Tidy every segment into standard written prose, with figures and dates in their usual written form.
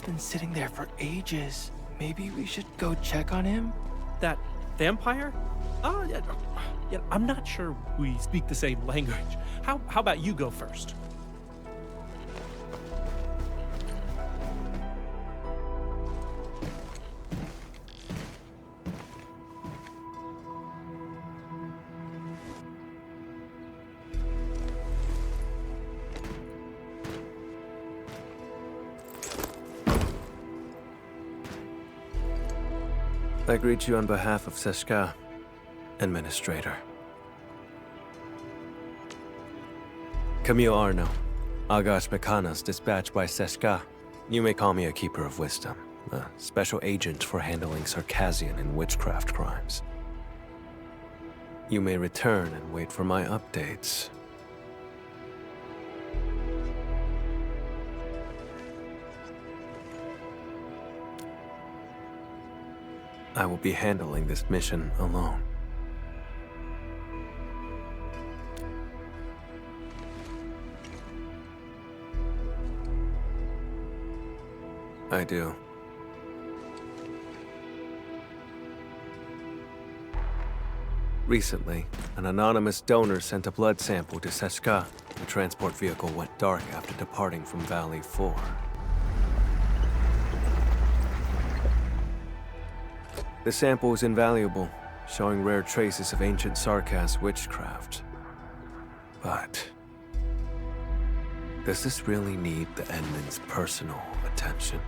been sitting there for ages. Maybe we should go check on him? That vampire? Oh, yeah, I'm not sure we speak the same language. How about you go first? I greet you on behalf of Sarkaz, Administrator. Camille Arno, Agas Mekanas dispatched by Sarkaz. You may call me a Keeper of Wisdom, a special agent for handling Sarkazian and witchcraft crimes. You may return and wait for my updates. I will be handling this mission alone. I do. Recently, an anonymous donor sent a blood sample to Sarkaz. The transport vehicle went dark after departing from Valley 4. The sample is invaluable, showing rare traces of ancient Sarkaz witchcraft. But does this really need the Endman's personal attention?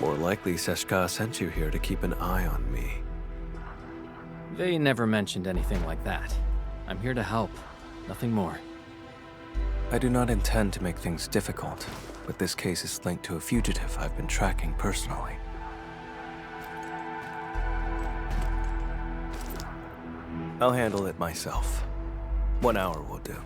More likely, Sarkaz sent you here to keep an eye on me. They never mentioned anything like that. I'm here to help, nothing more. I do not intend to make things difficult, but this case is linked to a fugitive I've been tracking personally. I'll handle it myself. 1 hour will do.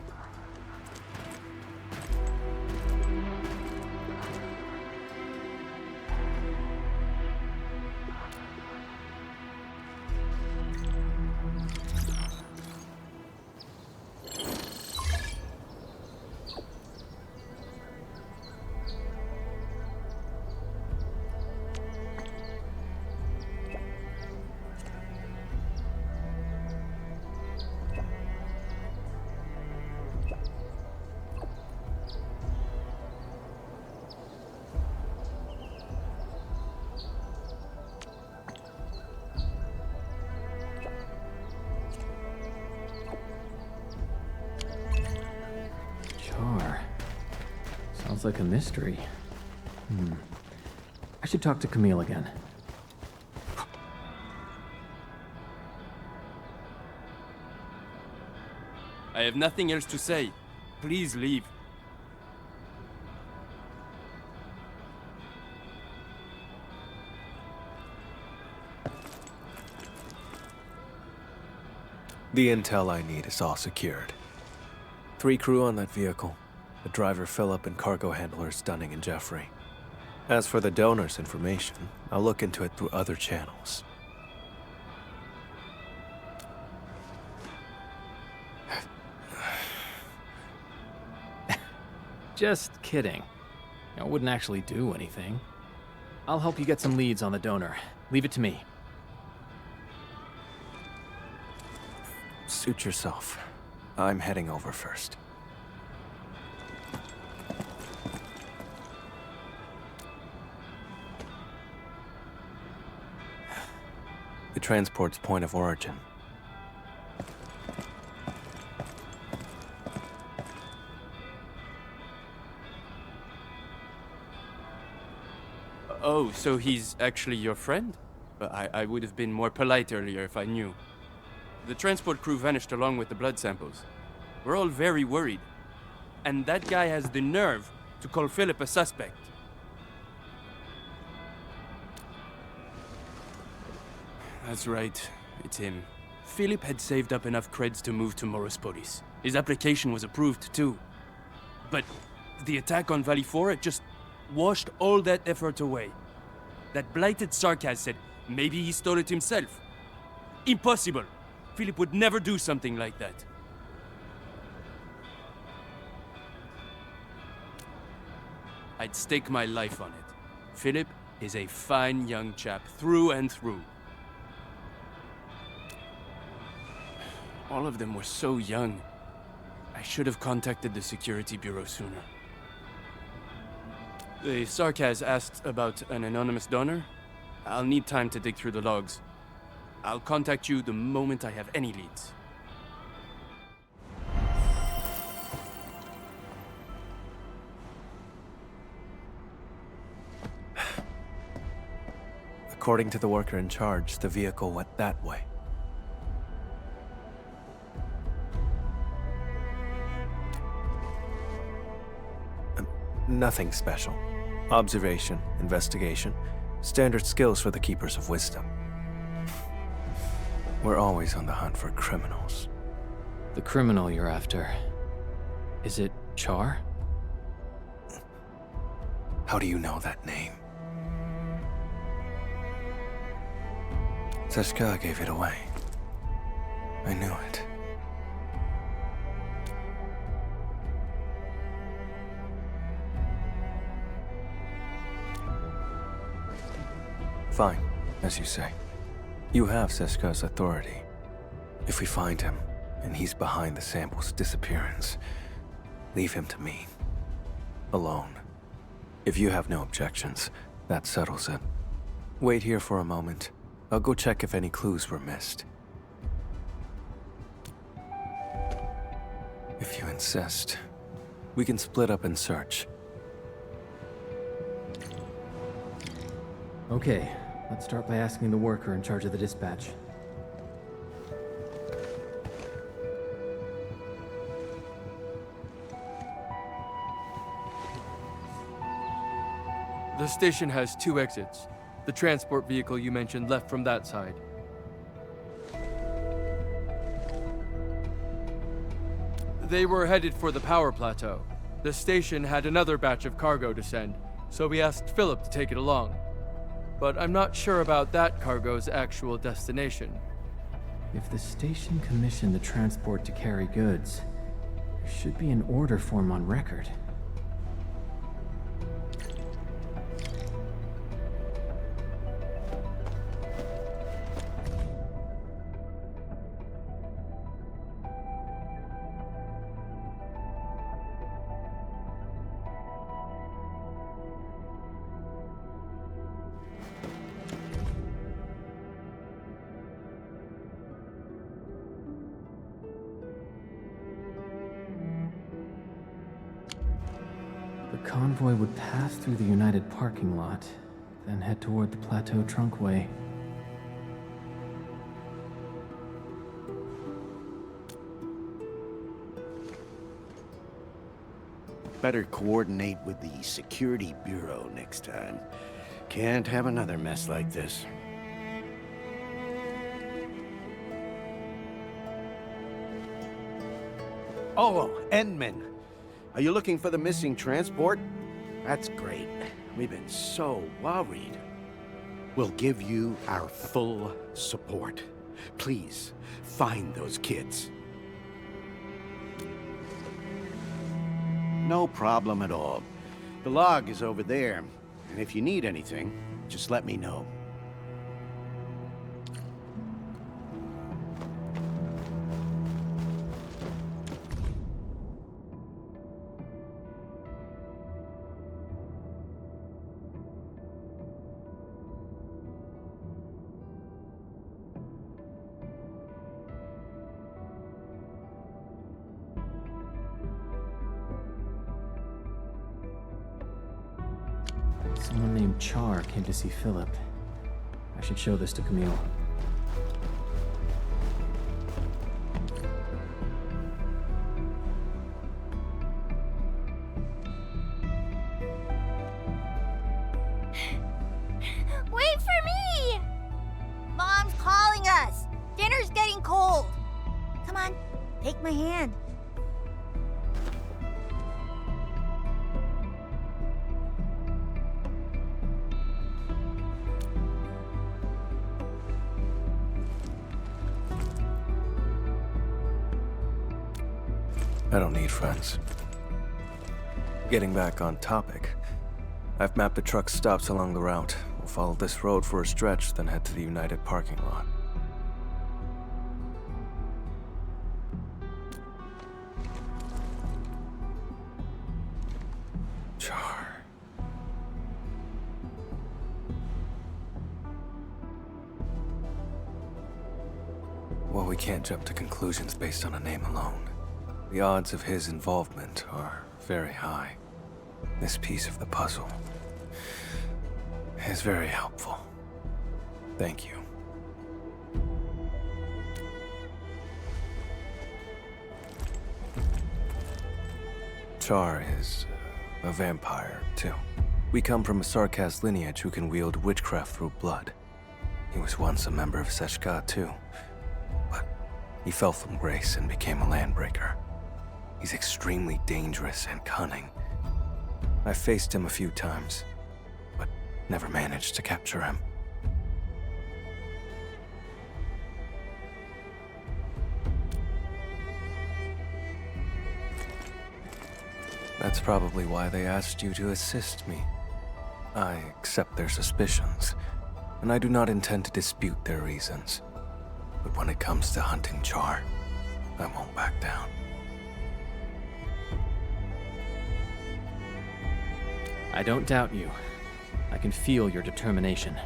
Char. Sounds like a mystery. I should talk to Camille again. I have nothing else to say. Please leave. The intel I need is all secured. 3 crew on that vehicle. The driver Philip and cargo handlers Dunning and Jeffrey. As for the donor's information, I'll look into it through other channels. Just kidding. I wouldn't actually do anything. I'll help you get some leads on the donor. Leave it to me. Suit yourself. I'm heading over first. The transport's point of origin. Oh, so he's actually your friend? I would have been more polite earlier if I knew. The transport crew vanished along with the blood samples. We're all very worried. And that guy has the nerve to call Philip a suspect. That's right, it's him. Philip had saved up enough creds to move to Morospolis. His application was approved too. But the attack on Valley 4 just washed all that effort away. That blighted Sarkaz said maybe he stole it himself. Impossible! Philip would never do something like that. I'd stake my life on it. Philip is a fine young chap, through and through. All of them were so young. I should have contacted the security bureau sooner. The Sarkaz asked about an anonymous donor. I'll need time to dig through the logs. I'll contact you the moment I have any leads. According to the worker in charge, the vehicle went that way. Nothing special. Observation, investigation, standard skills for the Keepers of Wisdom. We're always on the hunt for criminals. The criminal you're after. Is it Char? How do you know that name? Sarkaz gave it away. I knew it. Fine, as you say. You have Sarkaz's authority. If we find him, and he's behind the sample's disappearance, leave him to me. Alone. If you have no objections, that settles it. Wait here for a moment. I'll go check if any clues were missed. If you insist, we can split up and search. Okay, let's start by asking the worker in charge of the dispatch. The station has 2 exits. The transport vehicle you mentioned left from that side. They were headed for the power plateau. The station had another batch of cargo to send, so we asked Philip to take it along. But I'm not sure about that cargo's actual destination. If the station commissioned the transport to carry goods, there should be an order form on record. The convoy would pass through the United parking lot, then head toward the Plateau Trunkway. Better coordinate with the Security Bureau next time. Can't have another mess like this. Oh, Endman. Are you looking for the missing transport? That's great. We've been so worried. We'll give you our full support. Please, find those kids. No problem at all. The log is over there, and if you need anything, just let me know. Someone named Char came to see Philip. I should show this to Camille. Wait for me! Mom's calling us! Dinner's getting cold! Come on, take my hand. I don't need friends. Getting back on topic, I've mapped the truck stops along the route. We'll follow this road for a stretch, then head to the United parking lot. Char. Well, we can't jump to conclusions based on a name alone. The odds of his involvement are very high. This piece of the puzzle is very helpful. Thank you. Char is a vampire, too. We come from a Sarkaz lineage who can wield witchcraft through blood. He was once a member of Seshka, too. But he fell from grace and became a landbreaker. He's extremely dangerous and cunning. I faced him a few times, but never managed to capture him. That's probably why they asked you to assist me. I accept their suspicions, and I do not intend to dispute their reasons. But when it comes to hunting Char, I won't back down. I don't doubt you. I can feel your determination.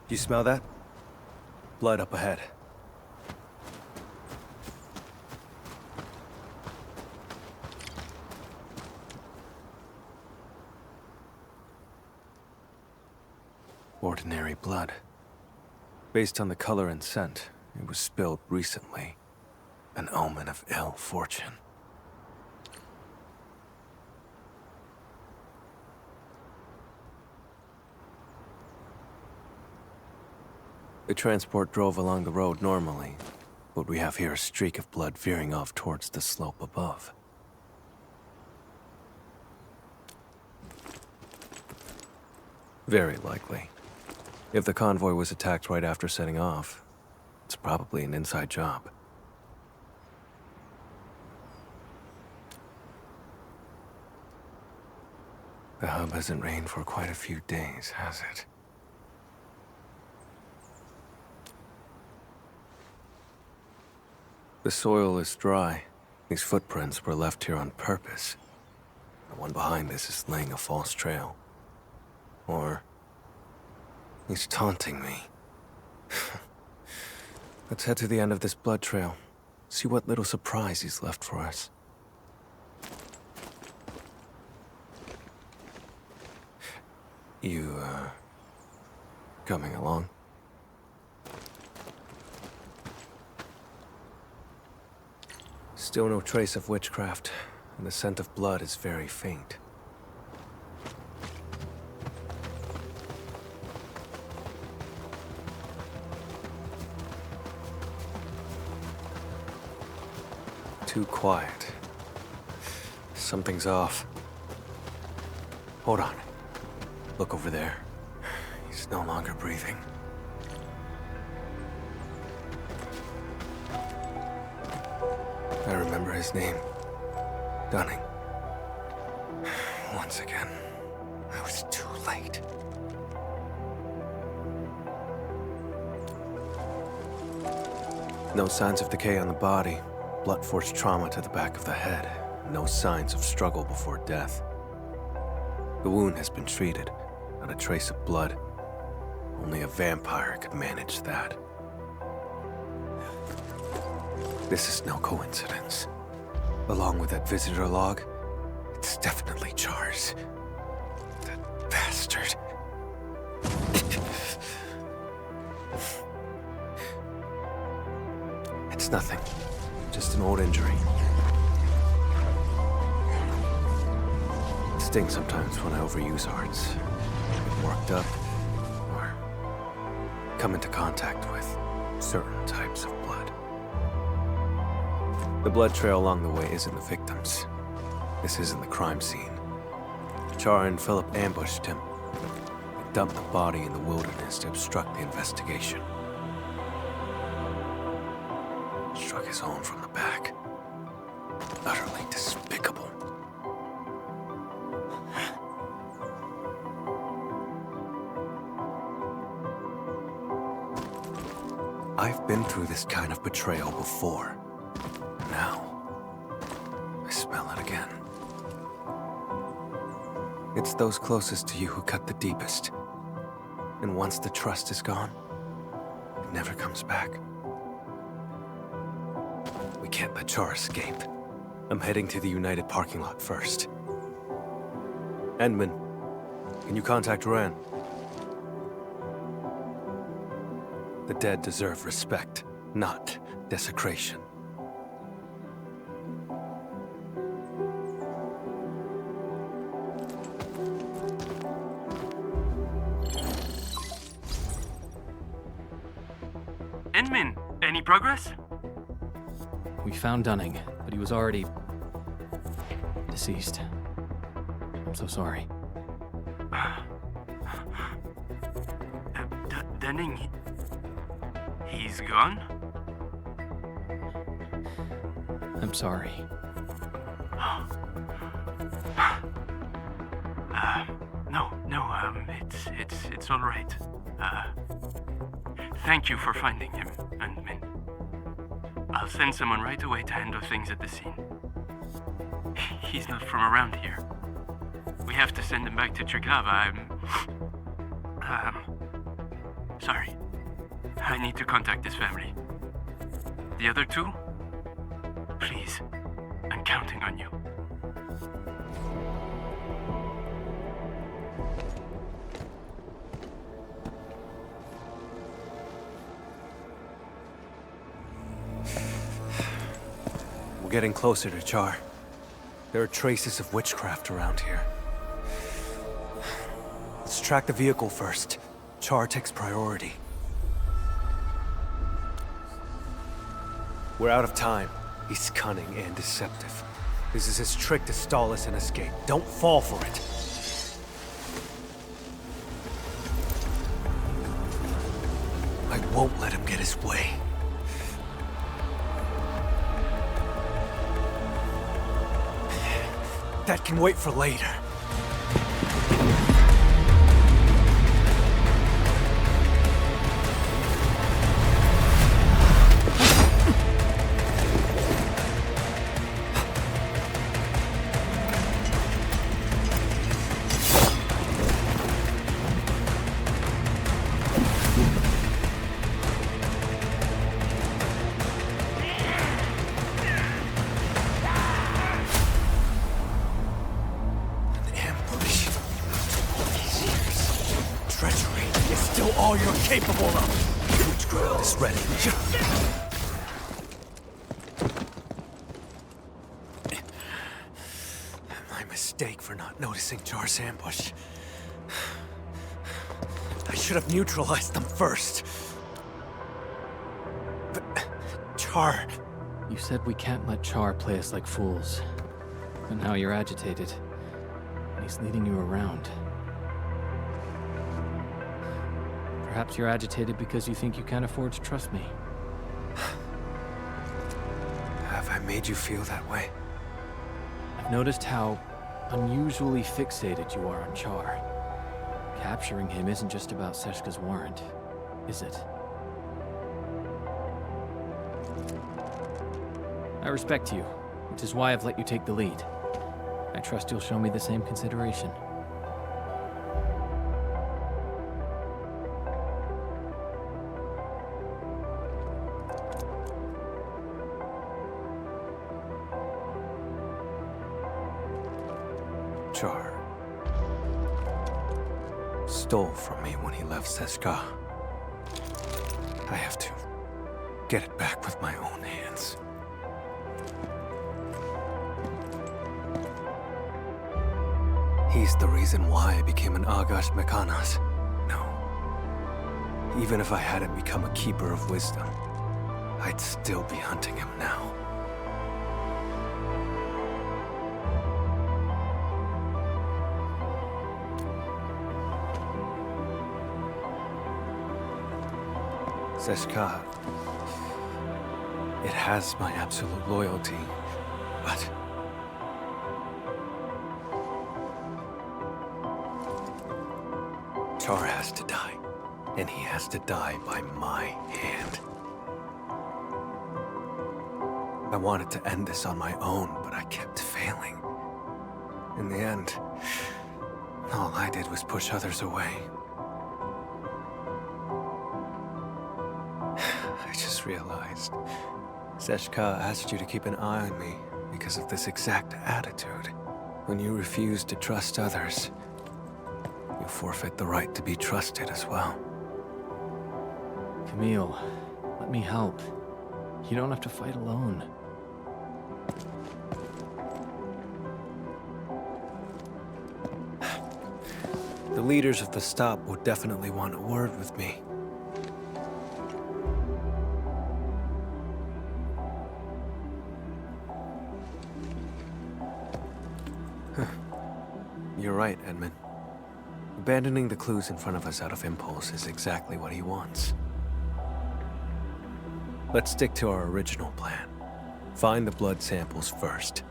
You smell that? Blood up ahead. Ordinary blood. Based on the color and scent, it was spilled recently. An omen of ill fortune. The transport drove along the road normally, but we have here a streak of blood veering off towards the slope above. Very likely. If the convoy was attacked right after setting off, it's probably an inside job. The hub hasn't rained for quite a few days, has it? The soil is dry. These footprints were left here on purpose. The one behind this is laying a false trail. Or he's taunting me. Let's head to the end of this blood trail. See what little surprise he's left for us. You, coming along? Still no trace of witchcraft, and the scent of blood is very faint. Too quiet. Something's off. Hold on. Look over there. He's no longer breathing. I remember his name. Dunning. Once again, I was too late. No signs of decay on the body. Blunt force trauma to the back of the head. No signs of struggle before death. The wound has been treated. Not a trace of blood. Only a vampire could manage that. This is no coincidence. Along with that visitor log, it's definitely Char's. That bastard. It's nothing. Just an old injury. It stings sometimes when I overuse arts. Get worked up, or come into contact with certain types of blood. The blood trail along the way isn't the victim's. This isn't the crime scene. Char and Philip ambushed him. They dumped the body in the wilderness to obstruct the investigation. Struck his own from the back. Utterly despicable. I've been through this kind of betrayal before. Now, I smell it again. It's those closest to you who cut the deepest. And once the trust is gone, it never comes back. We can't let Char escape. I'm heading to the United parking lot first. Endman, can you contact Ren? The dead deserve respect, not desecration. Endman, any progress? We found Dunning, but he was already deceased. I'm so sorry. Dunning, he's gone? I'm sorry. It's all right. Thank you for finding him, Endman. I'll send someone right away to handle things at the scene. He's not from around here. We have to send him back to Triglav. Sorry. I need to contact his family. The other two? Please, I'm counting on you. We're getting closer to Char. There are traces of witchcraft around here. Let's track the vehicle first. Char takes priority. We're out of time. He's cunning and deceptive. This is his trick to stall us and escape. Don't fall for it. I won't let him get his way. That can wait for later. All you're capable of. Witchcraft is ready. My mistake for not noticing Char's ambush. I should have neutralized them first. But Char... You said we can't let Char play us like fools. And now you're agitated. And he's leading you around. Perhaps you're agitated because you think you can't afford to trust me. Have I made you feel that way? I've noticed how unusually fixated you are on Char. Capturing him isn't just about Seshka's warrant, is it? I respect you, which is why I've let you take the lead. I trust you'll show me the same consideration. Char stole from me when he left Seshka. I have to get it back with my own hands. He's the reason why I became an Agash Mekanas. No. Even if I hadn't become a keeper of wisdom, I'd still be hunting him now. Seshka, it has my absolute loyalty, but... Char has to die, and he has to die by my hand. I wanted to end this on my own, but I kept failing. In the end, all I did was push others away. I just realized Seshka asked you to keep an eye on me because of this exact attitude. When you refuse to trust others, you forfeit the right to be trusted as well. Camille, let me help. You don't have to fight alone. The leaders of the stop would definitely want a word with me. You're right, Edmund. Abandoning the clues in front of us out of impulse is exactly what he wants. Let's stick to our original plan. Find the blood samples first.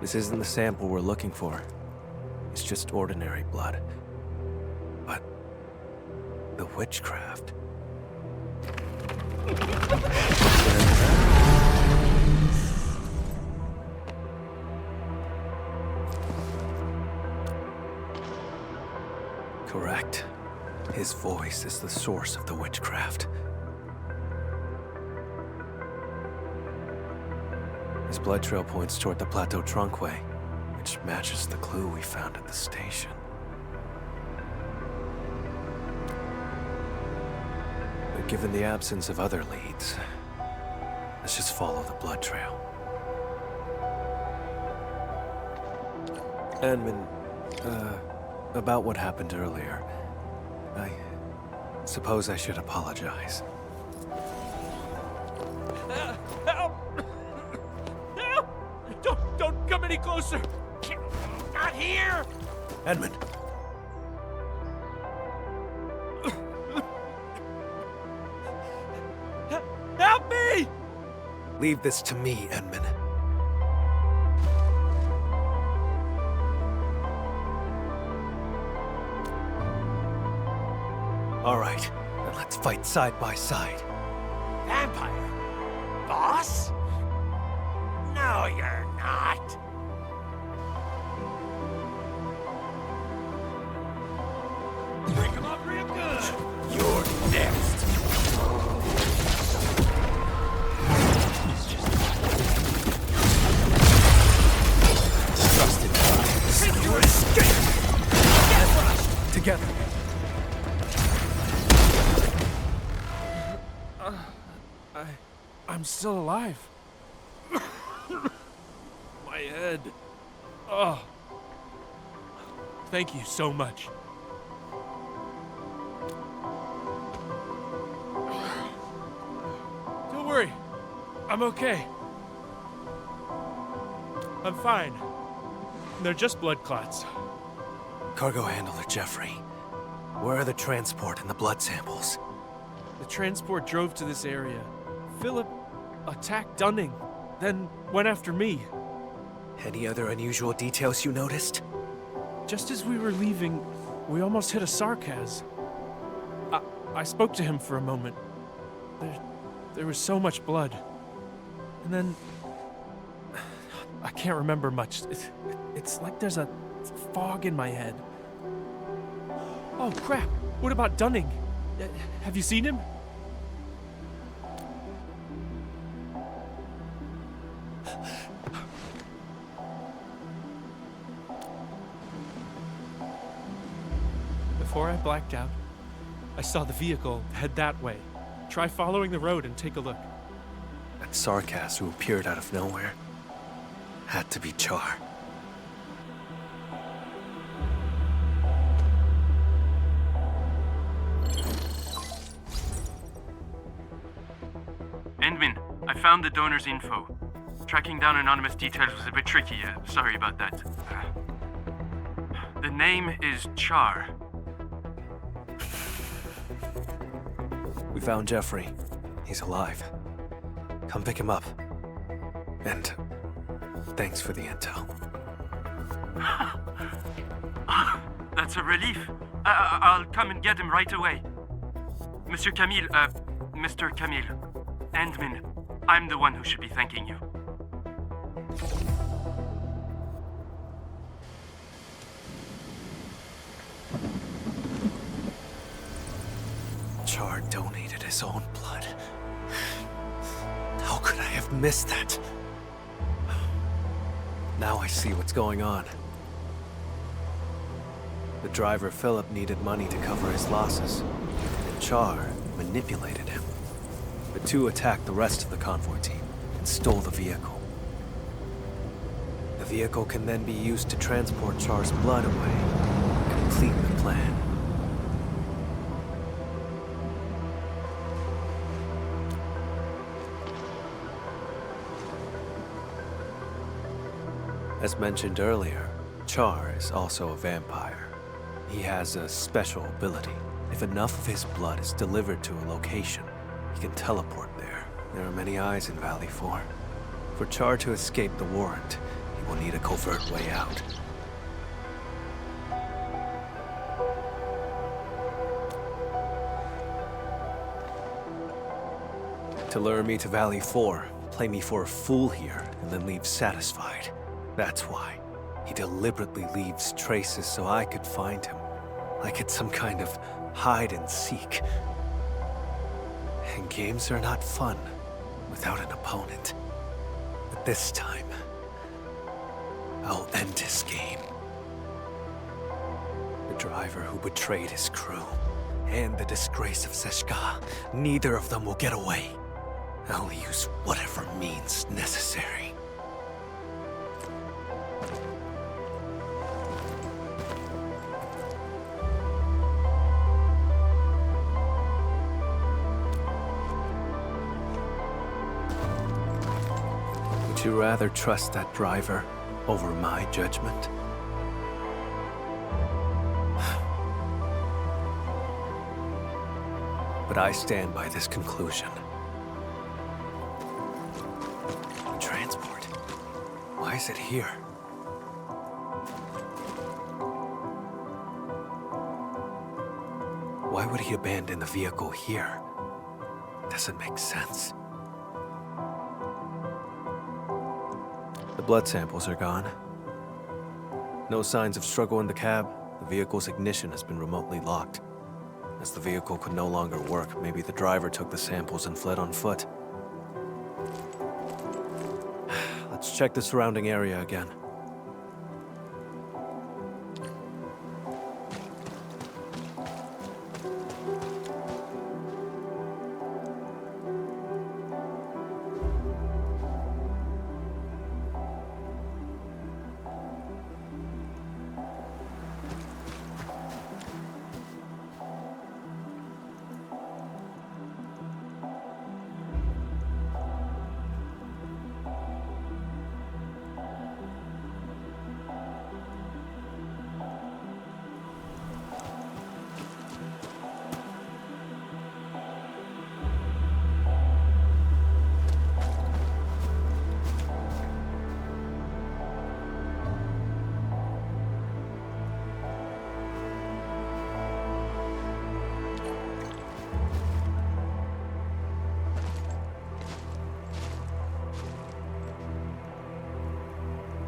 This isn't the sample we're looking for. It's just ordinary blood. But the witchcraft. Correct. His voice is the source of the witchcraft. His blood trail points toward the Plateau Trunkway, which matches the clue we found at the station. But given the absence of other leads, let's just follow the blood trail. Edmund, about what happened earlier, I suppose I should apologize. Don't come any closer! Not here! Edmund! Help me! Leave this to me, Edmund. All right, then let's fight side by side. Vampire? Boss? No, you're not. Break him up real good. You're next. Trusted me. You escape. Get rushed. Together. I'm still alive. My head. Oh. Thank you so much. Don't worry. I'm okay. I'm fine. They're just blood clots. Cargo handler Jeffrey, where are the transport and the blood samples? The transport drove to this area. Philip attacked Dunning, then went after me. Any other unusual details you noticed? Just as we were leaving, we almost hit a Sarkaz. I spoke to him for a moment. There was so much blood. And then... I can't remember much. It's like there's a fog in my head. Oh, crap! What about Dunning? Have you seen him? Before I blacked out, I saw the vehicle head that way, Try following the road and take a look. That Sarkaz who appeared out of nowhere had to be Char. Endman, I found the donor's info. Tracking down anonymous details was a bit tricky. Sorry about that. The name is Char. We found Jeffrey. He's alive. Come pick him up. And thanks for the intel. That's a relief. I'll come and get him right away. Monsieur Camille, Mr. Camille. Endman, I'm the one who should be thanking you. Char donated his own blood. How could I have missed that? Now I see what's going on. The driver Philip needed money to cover his losses, and Char manipulated him. The two attacked the rest of the convoy team and stole the vehicle. The vehicle can then be used to transport Char's blood away, complete the plan. As mentioned earlier, Char is also a vampire. He has a special ability. If enough of his blood is delivered to a location, he can teleport there. There are many eyes in Valley 4. For Char to escape the warrant, he will need a covert way out. To lure me to Valley 4, play me for a fool here, and then leave satisfied. That's why. He deliberately leaves traces so I could find him. Like it's some kind of hide and seek. And games are not fun without an opponent. But this time, I'll end his game. The driver who betrayed his crew, and the disgrace of Seshka, neither of them will get away. I'll use whatever means necessary. Would you rather trust that driver over my judgment? But I stand by this conclusion. Transport. Why is it here? Why would he abandon the vehicle here? Doesn't make sense. The blood samples are gone. No signs of struggle in the cab. The vehicle's ignition has been remotely locked. As the vehicle could no longer work, maybe the driver took the samples and fled on foot. Let's check the surrounding area again.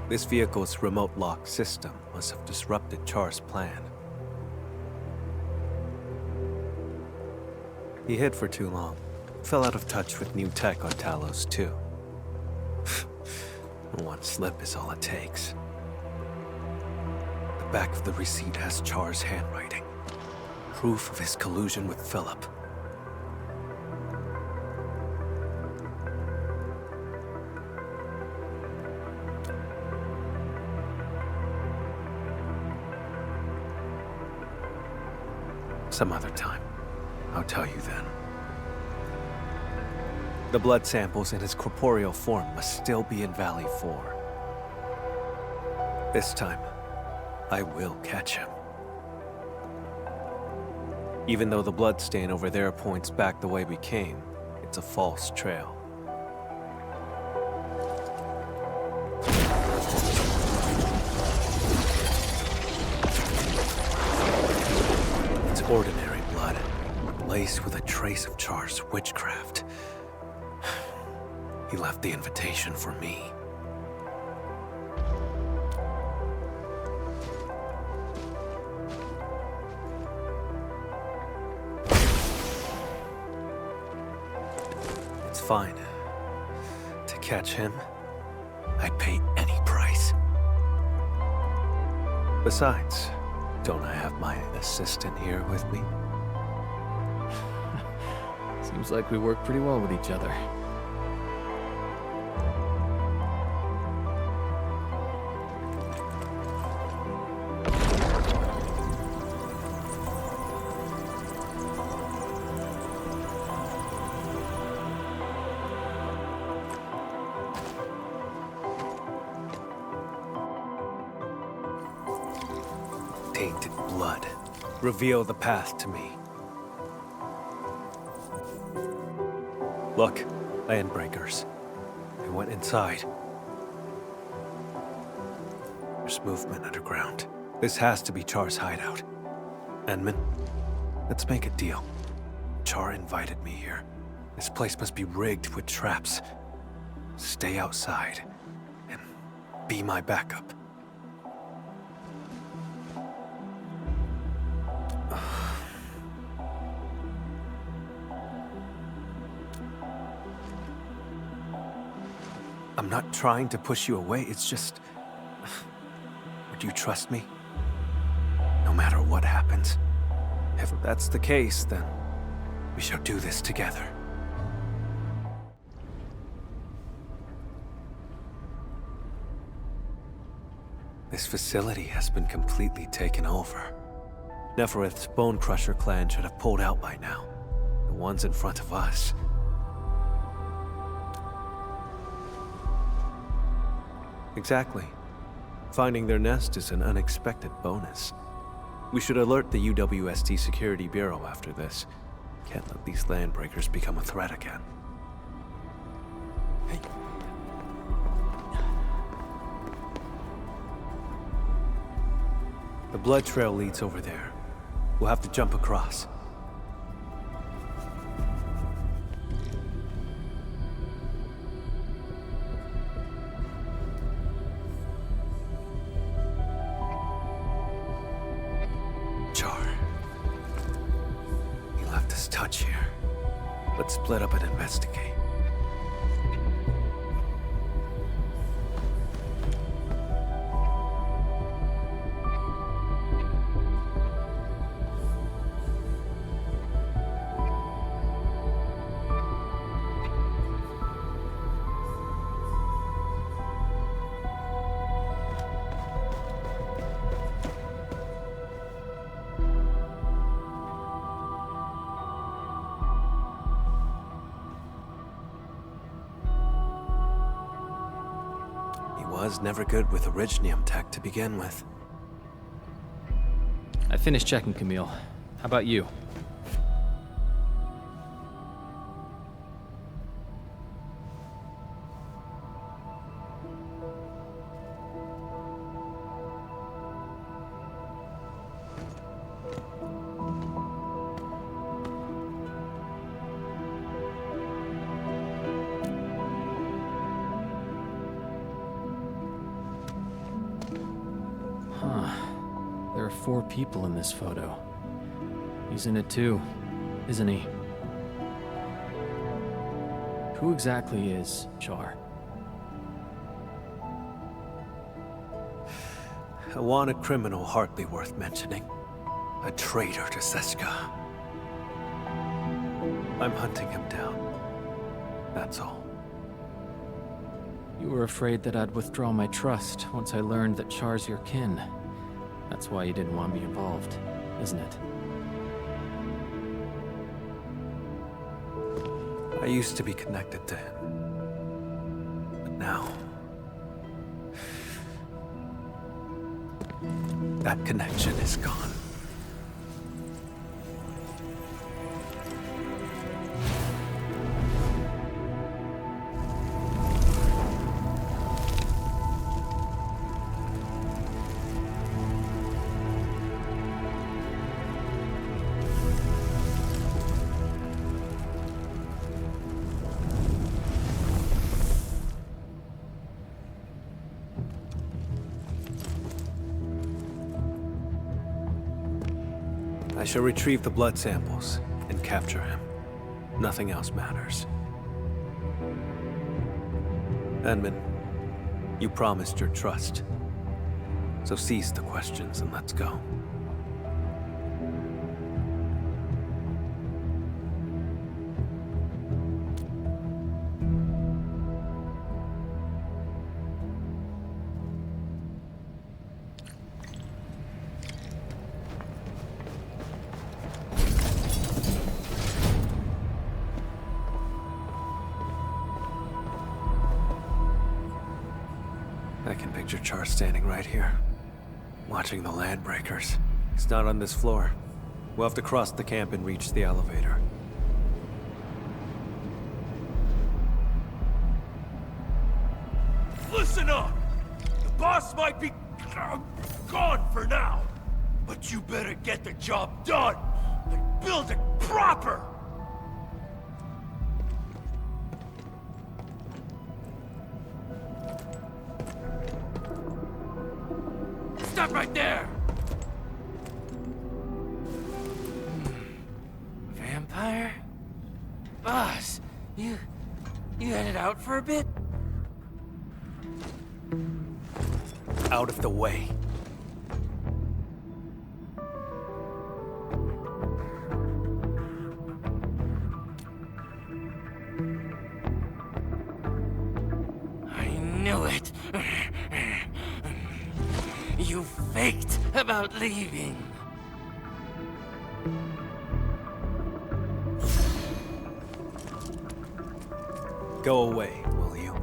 This vehicle's remote lock system must have disrupted Char's plan. He hid for too long. Fell out of touch with new tech on Talos, too. One slip is all it takes. The back of the receipt has Char's handwriting. Proof of his collusion with Philip. Some other time. I'll tell you then. The blood samples in his corporeal form must still be in Valley 4. This time, I will catch him. Even though the blood stain over there points back the way we came, it's a false trail. It's ordinary blood, laced with a trace of Char's witchcraft. He left the invitation for me. It's fine. To catch him, I'd pay any price. Besides, don't I have my assistant here with me? Seems like we work pretty well with each other. Tainted blood. Reveal the path to me. Look, landbreakers. They went inside. There's movement underground. This has to be Char's hideout. Enman, let's make a deal. Char invited me here. This place must be rigged with traps. Stay outside and be my backup. I'm not trying to push you away, it's just... Would you trust me? No matter what happens. If that's the case, then we shall do this together. This facility has been completely taken over. Neferith's Bone Crusher clan should have pulled out by now. The ones in front of us. Exactly. Finding their nest is an unexpected bonus. We should alert the UWST Security Bureau after this. Can't let these landbreakers become a threat again. Hey. The blood trail leads over there. We'll have to jump across. Touch here. Let's split up and investigate. Was never good with Originium tech to begin with. I finished checking, Camille. How about you? There are 4 people in this photo. He's in it too, isn't he? Who exactly is Char? A wanted criminal hardly worth mentioning. A traitor to Seska. I'm hunting him down. That's all. You were afraid that I'd withdraw my trust once I learned that Char's your kin. That's why you didn't want me involved, isn't it? I used to be connected to him. But now... that connection is gone. I shall retrieve the blood samples and capture him. Nothing else matters. Edmund, you promised your trust. So cease the questions and let's go. I can picture Char standing right here, watching the land breakers. He's not on this floor. We'll have to cross the camp and reach the elevator. Listen up! The boss might be gone for now, but you better get the job done and build it proper! Stop right there! Vampire? Boss, you headed out for a bit? Out of the way. I knew it. You faked about leaving. Go away, will you?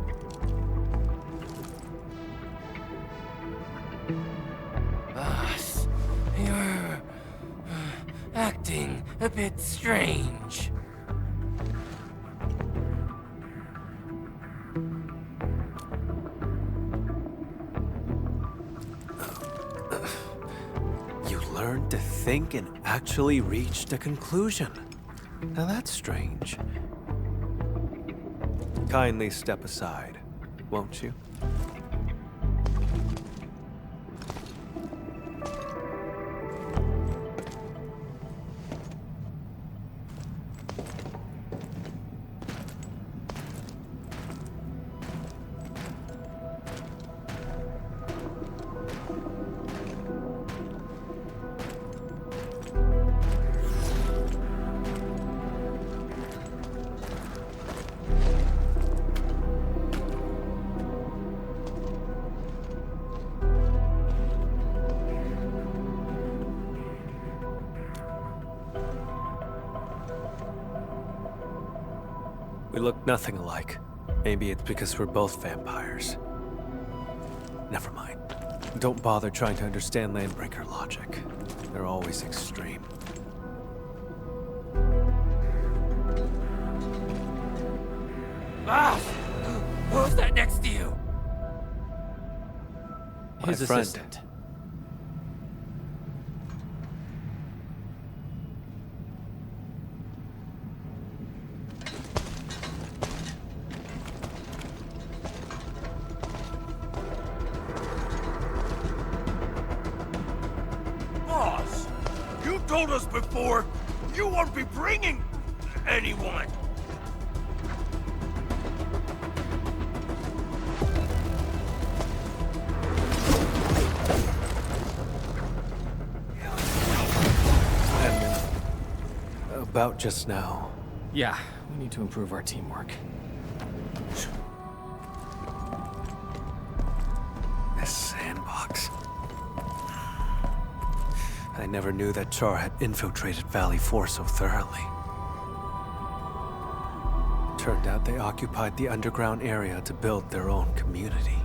Boss, you're acting a bit strange. You learned to think and actually reached a conclusion. Now that's strange. Kindly step aside, won't you? We look nothing alike. Maybe it's because we're both vampires. Never mind. Don't bother trying to understand Landbreaker logic. They're always extreme. Boss! Who's that next to you? My His friend. assistant. Boss, you told us before you won't be bringing anyone. About just now. Yeah, we need to improve our teamwork. This sandbox. I never knew that Char had infiltrated Valley 4 so thoroughly. Turned out they occupied the underground area to build their own community.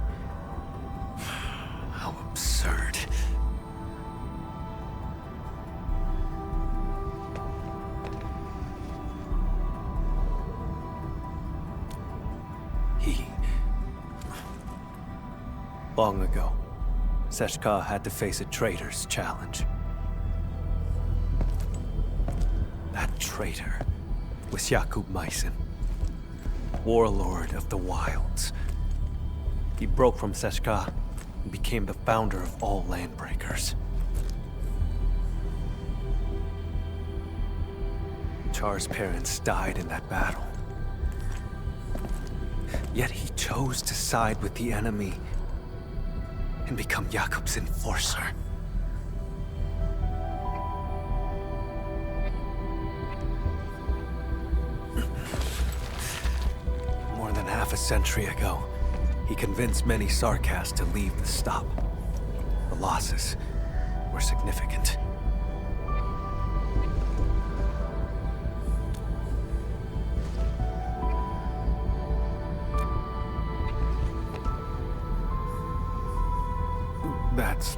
How absurd. Long ago, Seshka had to face a traitor's challenge. That traitor was Yakub Meissen, warlord of the wilds. He broke from Seshka and became the founder of all Landbreakers. Char's parents died in that battle. Yet he chose to side with the enemy and become Jakob's enforcer. More than half a century ago, he convinced many Sarkaz to leave the stop. The losses were significant. That's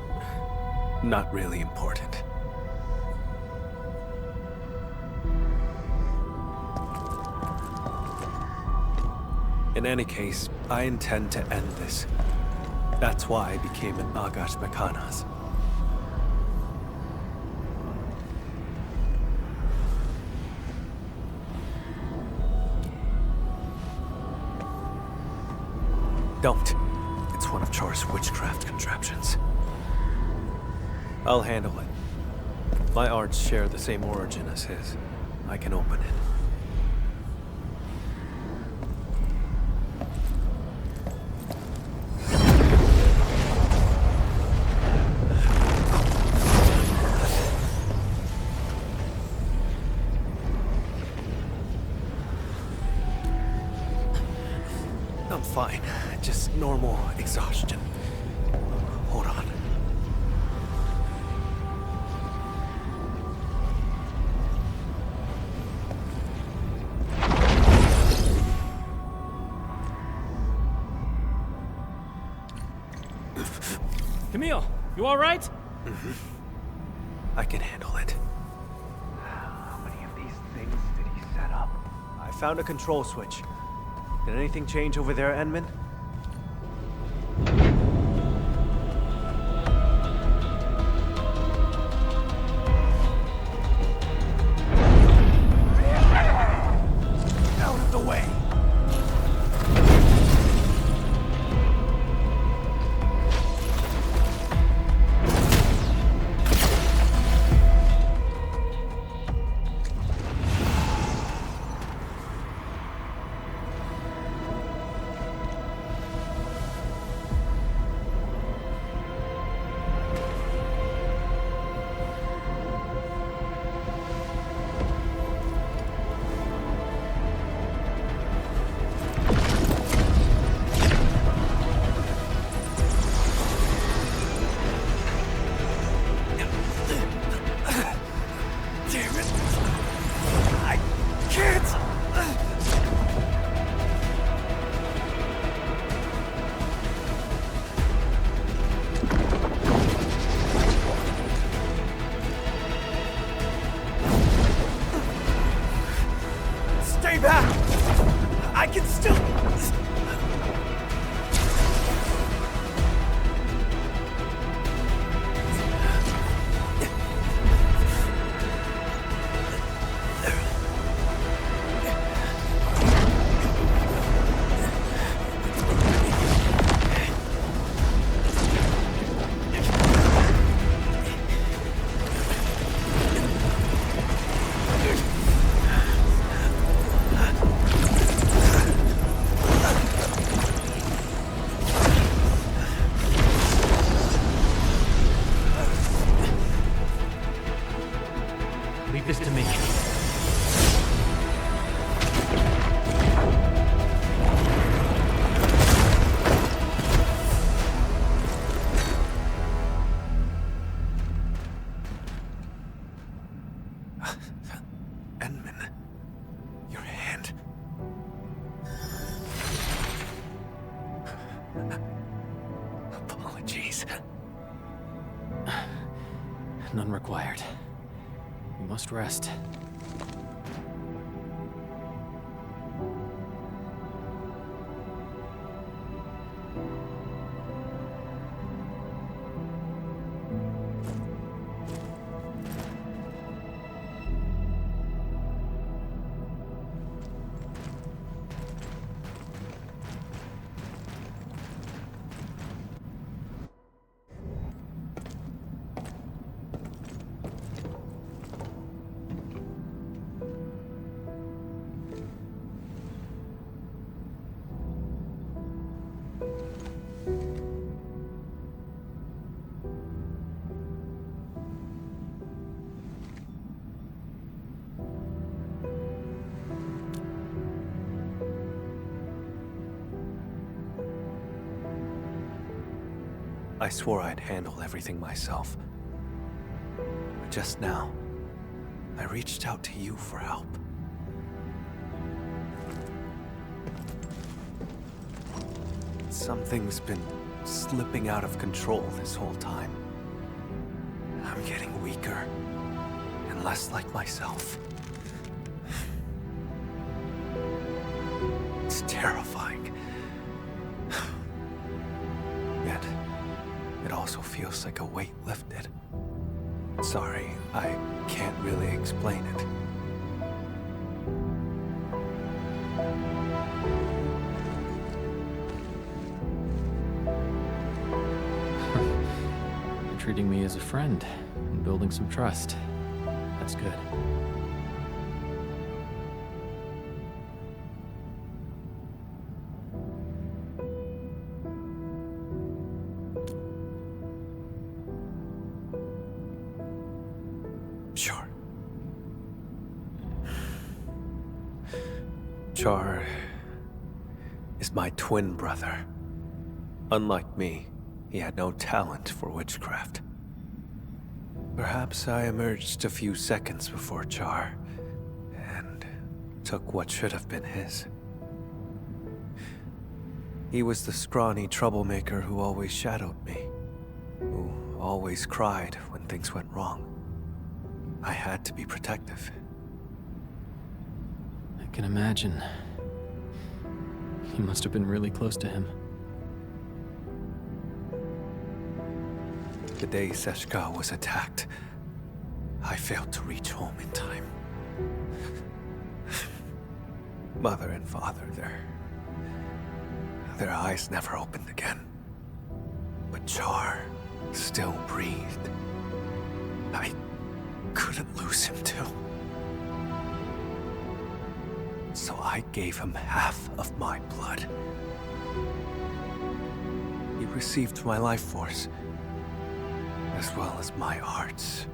not really important. In any case, I intend to end this. That's why I became an Agash Mekanas. Don't. It's one of Char's witchcraft contraptions. I'll handle it. My arts share the same origin as his. I can open it. I'm fine. Just normal exhaustion. Hold on. Camille, you all right? Mm-hmm. I can handle it. How many of these things did he set up? I found a control switch. Did anything change over there, Enman? Out of the way! Apologies. None required. You must rest. I swore I'd handle everything myself. But just now, I reached out to you for help. Something's been slipping out of control this whole time. I'm getting weaker and less like myself. It's terrifying. Yet, it also feels like a weight lifted. Sorry, I can't really explain it. You're treating me as a friend and building some trust. That's good. Sure. Char is my twin brother. Unlike me, he had no talent for witchcraft. Perhaps I emerged a few seconds before Char, and took what should have been his. He was the scrawny troublemaker who always shadowed me, who always cried when things went wrong. I had to be protective. I can imagine. You must have been really close to him. The day Seshka was attacked, I failed to reach home in time. Mother and father, their eyes never opened again. But Char still breathed. I couldn't lose him too. So I gave him half of my blood. He received my life force, as well as my arts.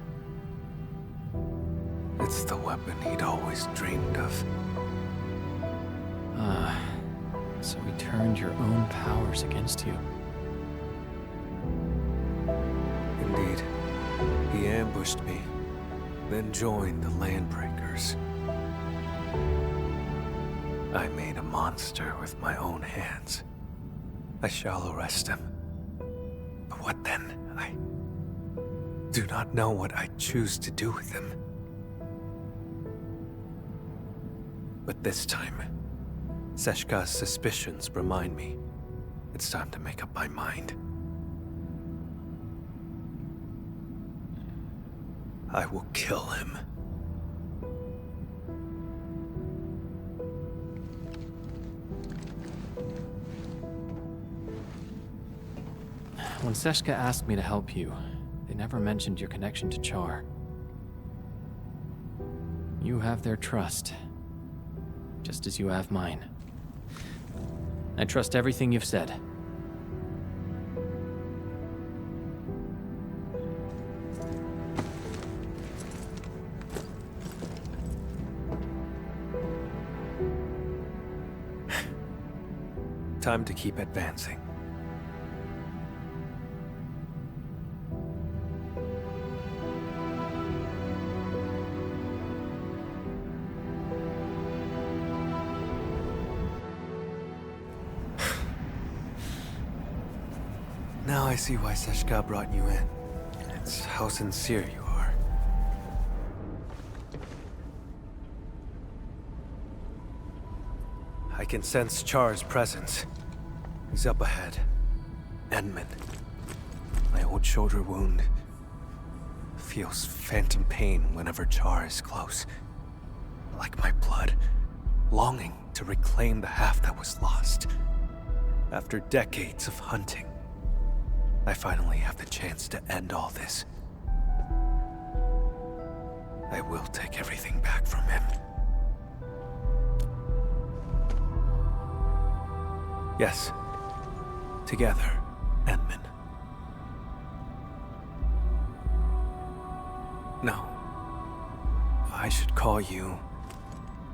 It's the weapon he'd always dreamed of. So he turned your own powers against you. Indeed. He ambushed me, then joined the Landbreakers. I made a monster with my own hands. I shall arrest him. But what then? I do not know what I choose to do with him. But this time, Seshka's suspicions remind me it's time to make up my mind. I will kill him. When Seshka asked me to help you, they never mentioned your connection to Char. You have their trust, just as you have mine. I trust everything you've said. Time to keep advancing. Now I see why Seshka brought you in. It's how sincere you are. I can sense Char's presence. He's up ahead. Endman. My old shoulder wound feels phantom pain whenever Char is close. Like my blood, longing to reclaim the half that was lost. After decades of hunting, I finally have the chance to end all this. I will take everything back from him. Yes. Together, Endman. No. I should call you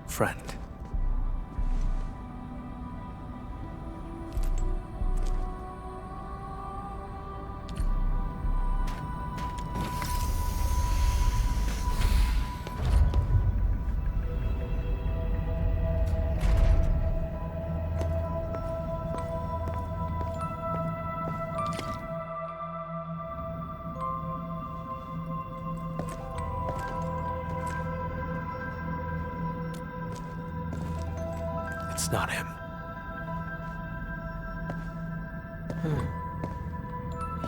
friend. It's not him.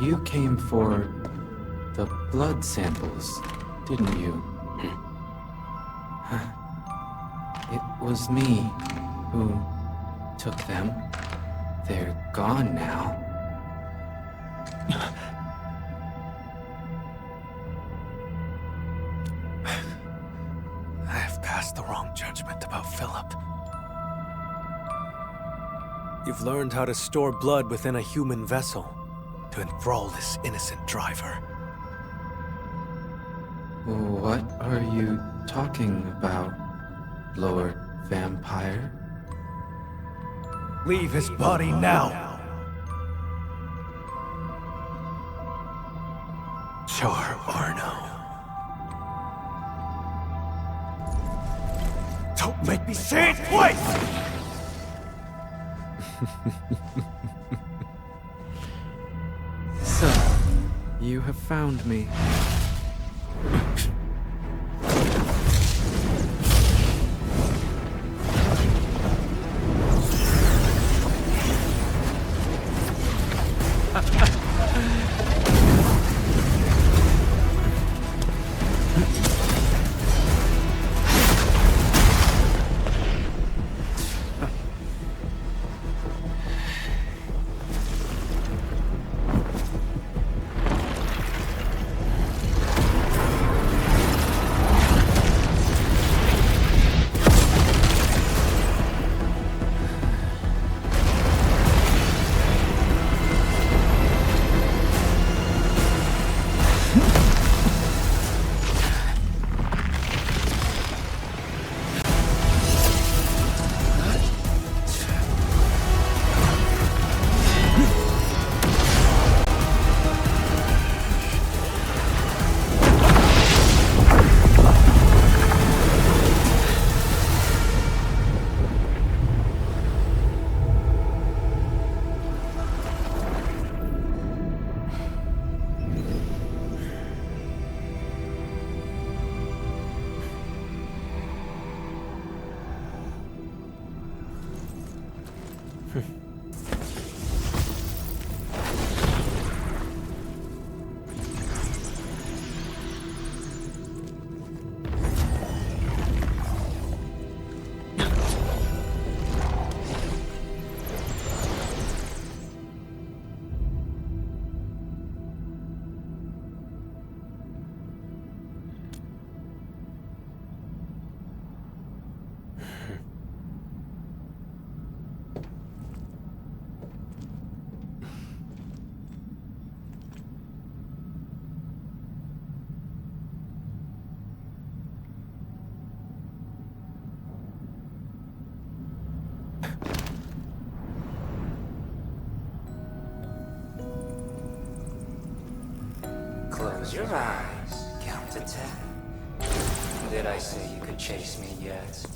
You came for the blood samples, didn't you? It was me who took them. They're gone now. I have passed the wrong judgment about Philip. You've learned how to store blood within a human vessel to enthrall this innocent driver. What are you talking about, Lord Vampire? Leave his body now! Char Arno. Don't make me say it twice! So, you have found me. Close your eyes. Count to 10. Did I say you could chase me yet?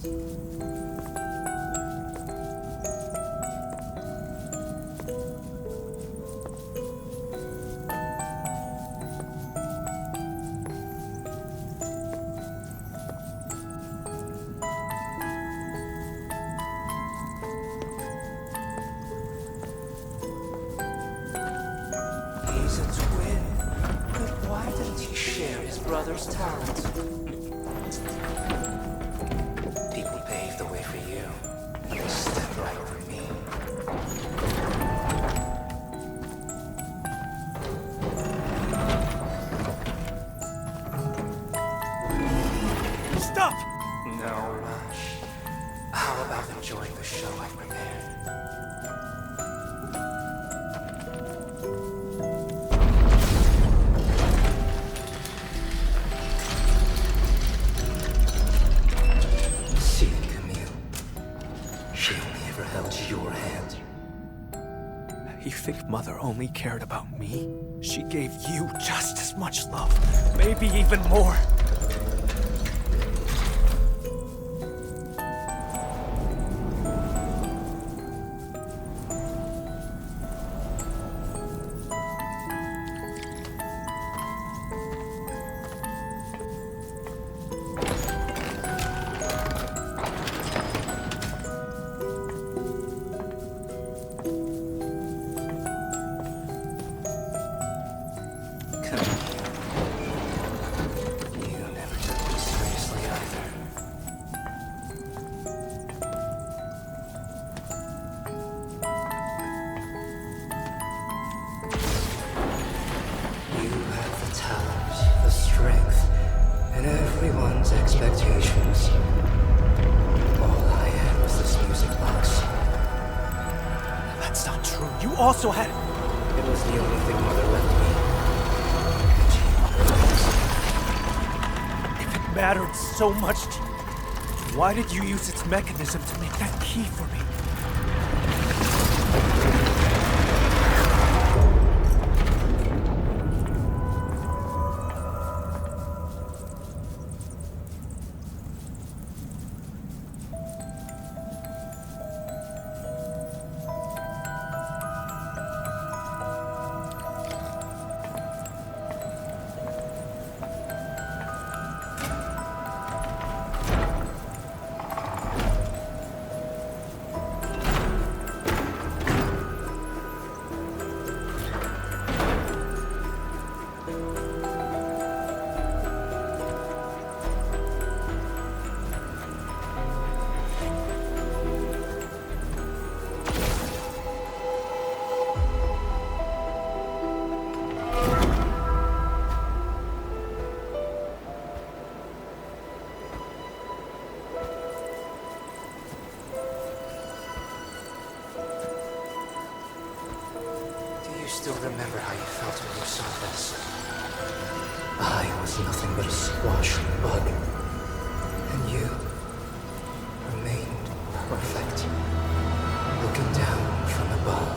reason to win. But why didn't he share his brother's talent? People paved the way for you. You stepped right over me. Stop! No rush. How about enjoying the show I've prepared? See, Camille. She only ever held your hand. You think Mother only cared about me? She gave you just as much love, maybe even more. Everyone's expectations. All I had was this music box. That's not true. You also had it. It was the only thing Mother left me. If it mattered so much to you, why did you use its mechanism to make that key for me? Still remember how you felt when you saw this. I was nothing but a squashed bug. And you remained perfect. Looking down from above.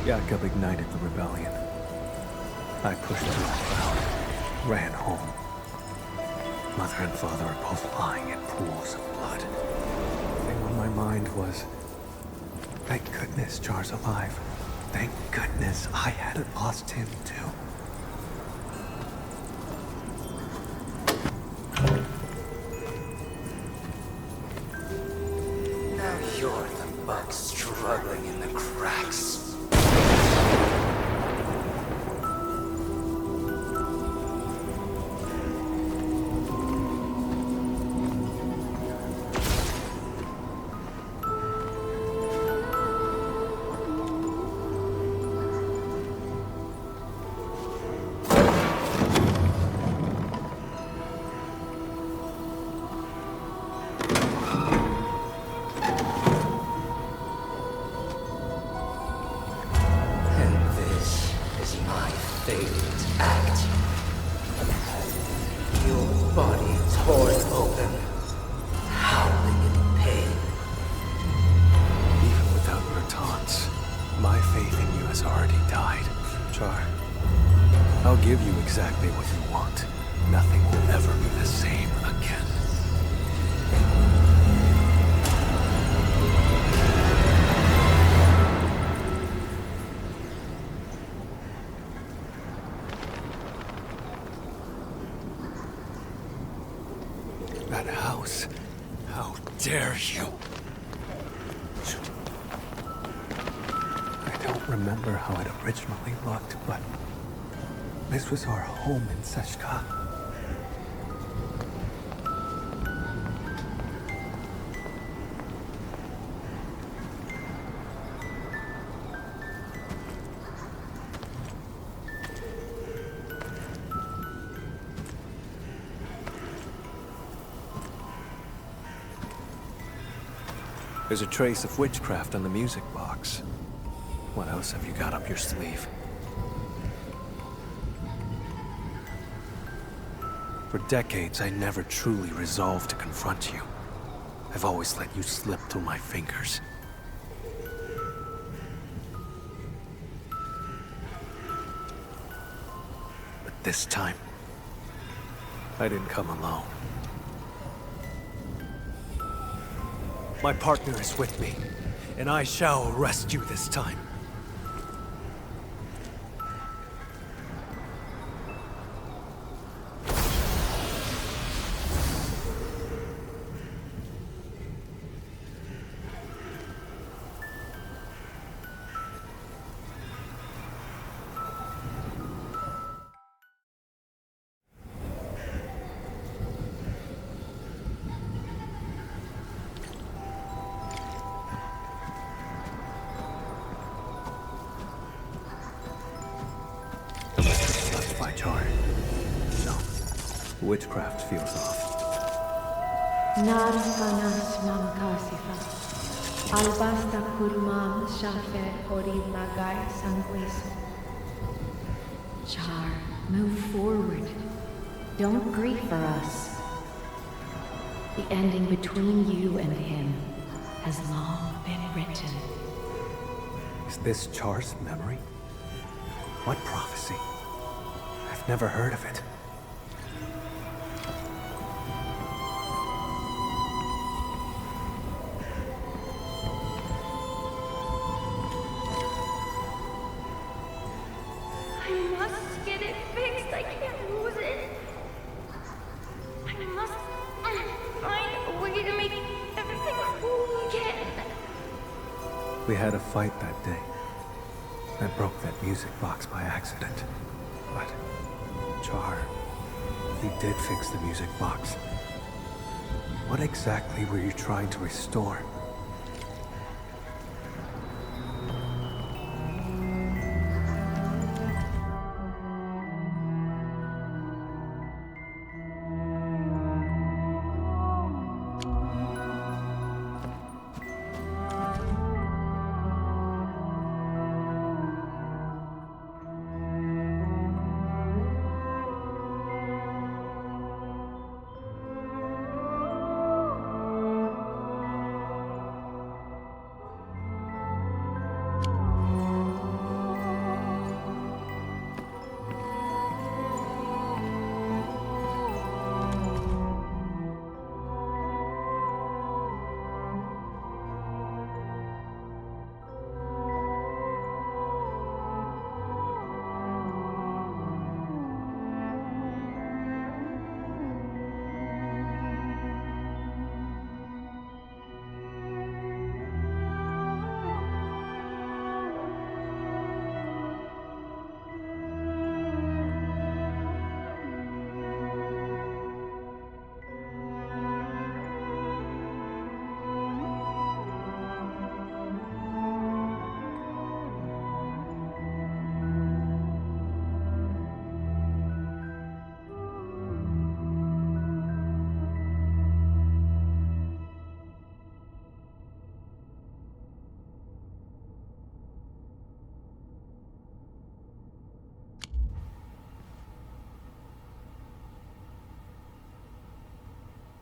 Jacob ignited the rebellion. I pushed through the crowd, ran home. Mother and father are both lying in pools of blood. The thing on my mind was, thank goodness Char's alive. Thank goodness I hadn't lost him, too. Now you're the bug struggling in the cracks. Exactly what you want. Nothing will ever be the same again. That house. How dare you? I don't remember how it originally looked, but this was our home in Seshka. There's a trace of witchcraft on the music box. What else have you got up your sleeve? For decades, I never truly resolved to confront you. I've always let you slip through my fingers. But this time, I didn't come alone. My partner is with me, and I shall arrest you this time. Char. No. Witchcraft feels off. Narfanas mamkasifa. Albasta kurmam shafer orilagai sangueso. Char, move forward. Don't grieve for us. The ending between you and him has long been written. Is this Char's memory? What prophecy? I've never heard of it. I must get it fixed. I can't lose it. I must find a way to make everything whole again. We had a fight that day. I broke that music box by accident. But, Char, you did fix the music box. What exactly were you trying to restore?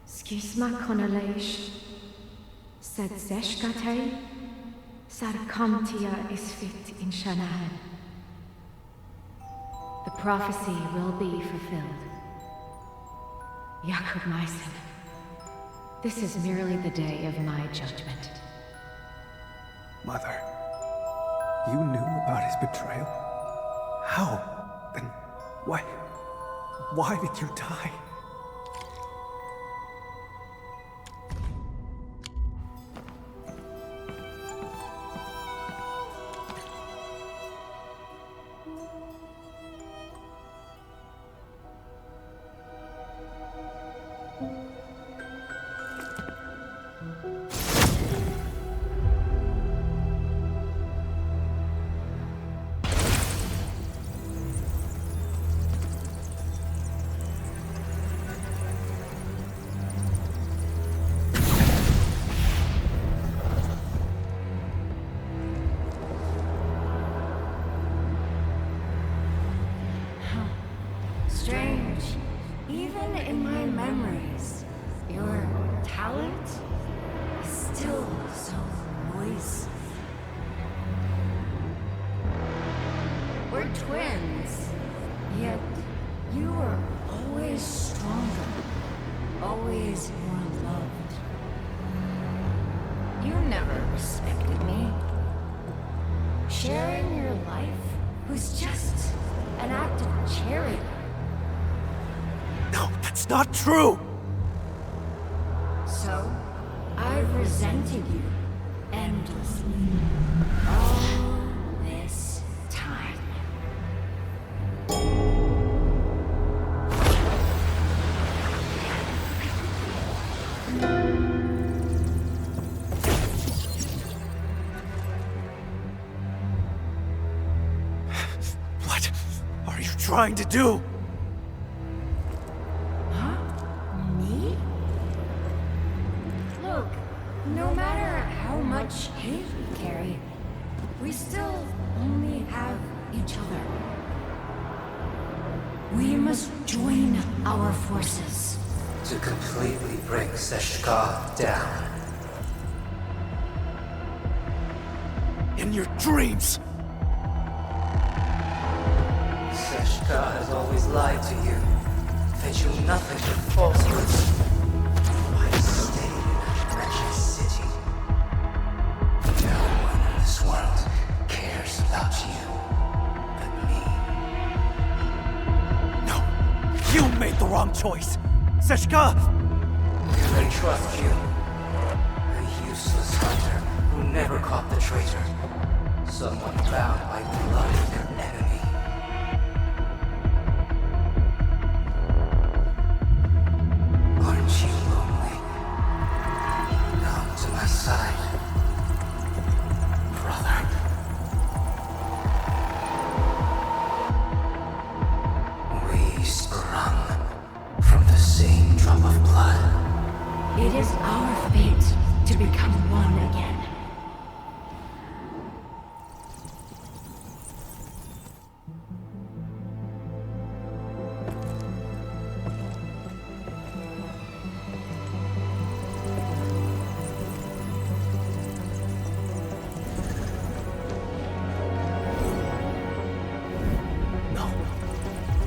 Skisma konalesh, sedzeshkatei, sarkamtia isfit in Shanahan. The prophecy will be fulfilled. Yakub Maisen, this is merely the day of my judgment. Mother, you knew about his betrayal? How? Then why did you die? Even in my memories, your talent is still so noisy. We're twins, yet you are always stronger, always more loved. You never respected me. Sharing your life was just an act of charity. No, that's not true! So, I've resented you endlessly. All this time. What are you trying to do? Me? Look, no matter how much hate we carry, we still only have each other. We must join our forces. To completely bring Seshka down. In your dreams! Seshka has always lied to you, fed you nothing but falsehoods. Why stay in a wretched city? No one in this world cares about you but me. No! You made the wrong choice! Seshka! Do they trust you? A useless hunter who never caught the traitor. Someone bound by blood of their enemy. Aren't you lonely? Come to my side, brother. We sprung from the same drop of blood. It is our fate to become one again.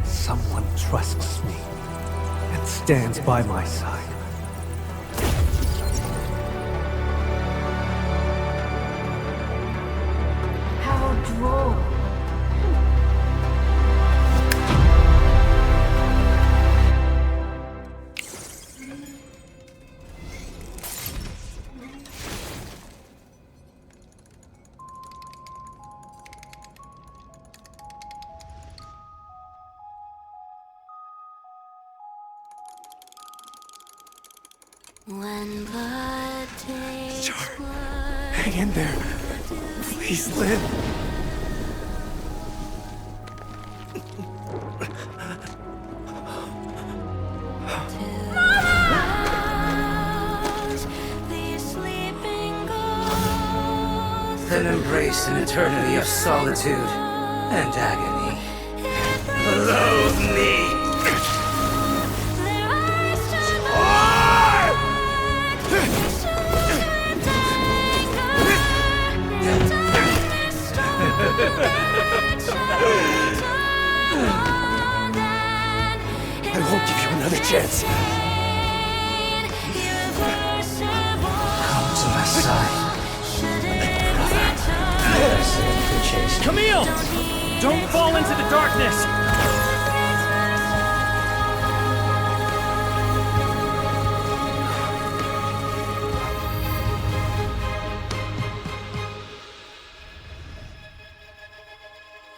Someone trusts me and stands by my side. How droll. When blood takes Char, blood, hang in there. Please live. these sleeping ghosts Then embrace an eternity of solitude and agony. Loathe me! their eyes turn I won't give you another chance. Come to my side, brother. There's a chase. Camille! Don't fall into the darkness!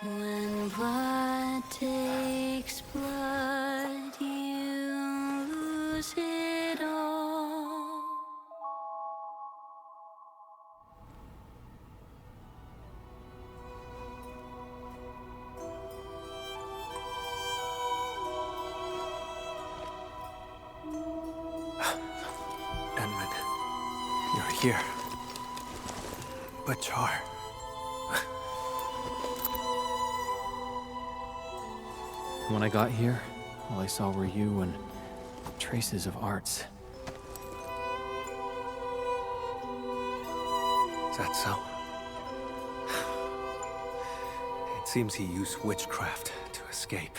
When blood takes blood, you lose it all. Edmund, you're here. But Char... When I got here, all I saw were you and Traces of arts. Is that so? It seems he used witchcraft to escape.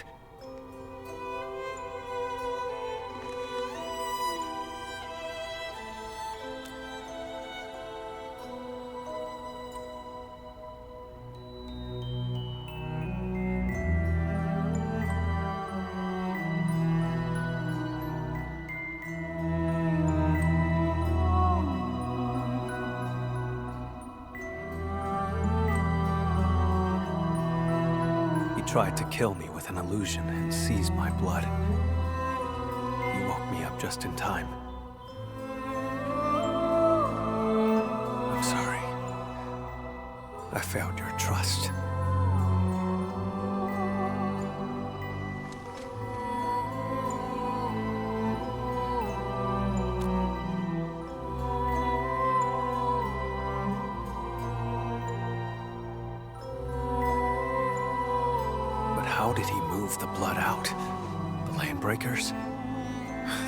Tried to kill me with an illusion and seized my blood. You woke me up just in time. I'm sorry. I failed your trust. How did he move the blood out? The landbreakers?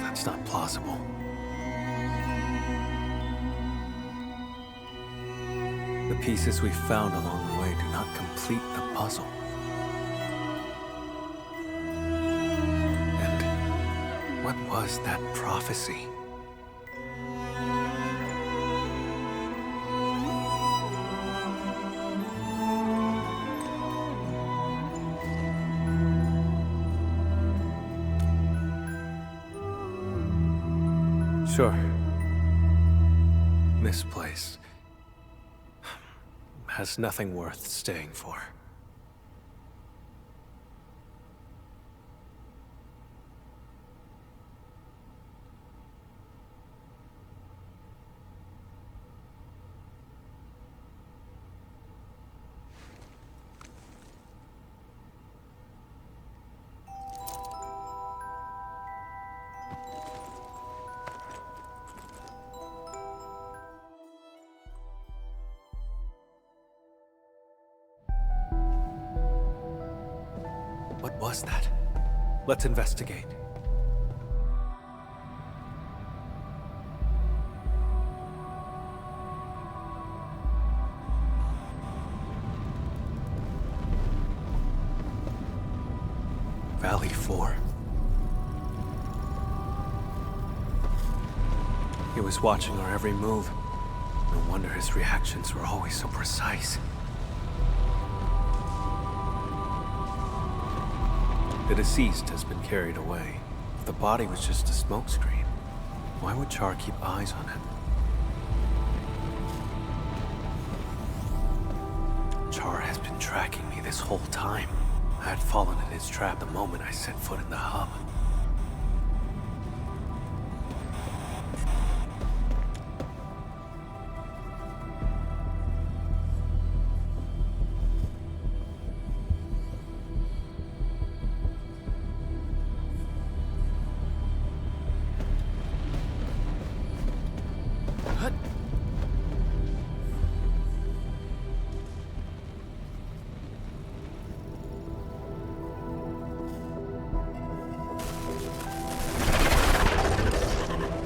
That's not plausible. The pieces we found along the way do not complete the puzzle. And what was that prophecy? Sure. This place has nothing worth staying for. What was that? Let's investigate. Valley 4. He was watching our every move. No wonder his reactions were always so precise. The deceased has been carried away. If the body was just a smokescreen, why would Char keep eyes on him? Char has been tracking me this whole time. I had fallen in his trap the moment I set foot in the hub.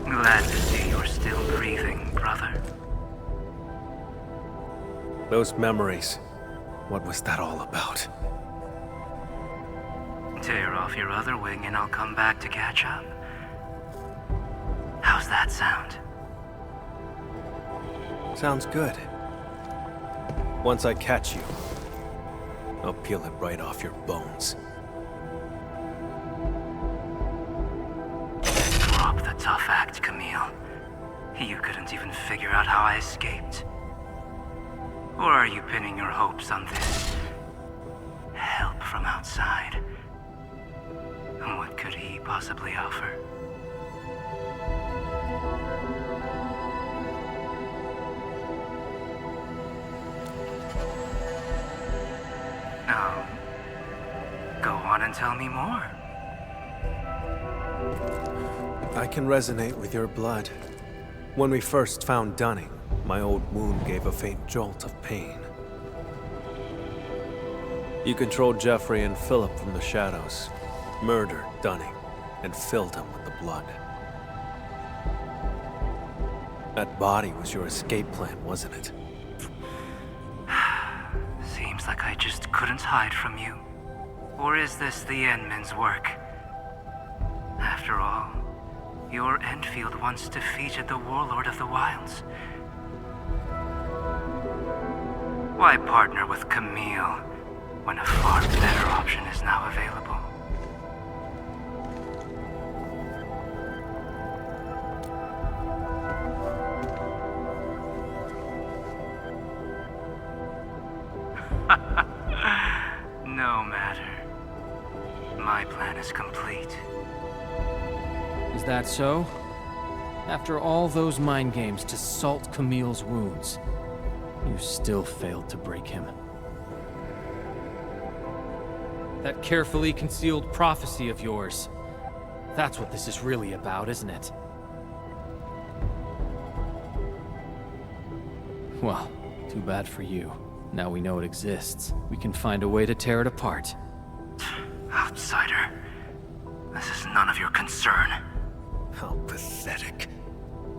Glad to see you're still breathing, brother. Those memories, what was that all about? Tear off your other wing and I'll come back to catch up. How's that sound? Sounds good. Once I catch you, I'll peel it right off your bones. Drop the tough act, Camille. You couldn't even figure out how I escaped. Or are you pinning your hopes on this help from outside? And what could he possibly offer? Now, go on and tell me more. I can resonate with your blood. When we first found Dunning, my old wound gave a faint jolt of pain. You controlled Jeffrey and Philip from the shadows, murdered Dunning, and filled him with the blood. That body was your escape plan, wasn't it? Seems like I just couldn't hide from you. Or is this the Endmen's work? After all, your Endfield once defeated the Warlord of the Wilds. Why partner with Camille when a far better option is now available? No matter. My plan is complete. Is that so? After all those mind games to salt Camille's wounds, you still failed to break him. That carefully concealed prophecy of yours. That's what this is really about, isn't it? Well, too bad for you. Now we know it exists. We can find a way to tear it apart. Outsider. This is none of your concern. How pathetic.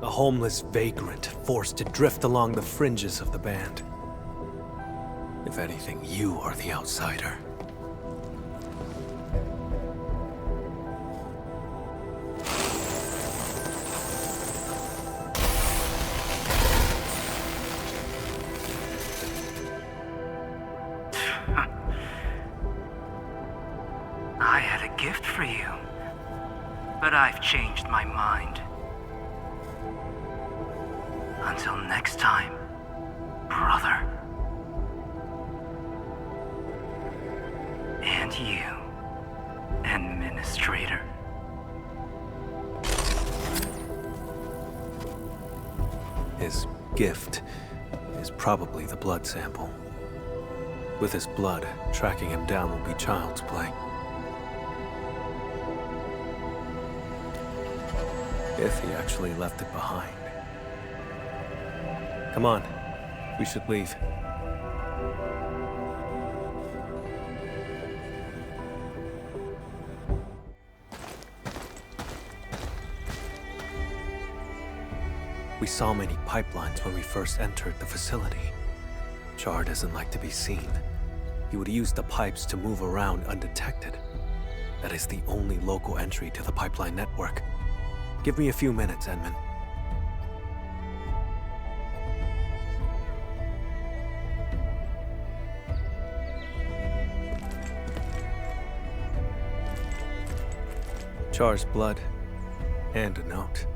A homeless vagrant forced to drift along the fringes of the band. If anything, you are the outsider. I had a gift for you, but I've changed my mind. Until next time, brother. And you, Administrator. His gift is probably the blood sample. With his blood, tracking him down will be child's play. If he actually left it behind. Come on, we should leave. We saw many pipelines when we first entered the facility. Char doesn't like to be seen. He would use the pipes to move around undetected. That is the only local entry to the pipeline network. Give me a few minutes, Edmund. Char's blood, and a note.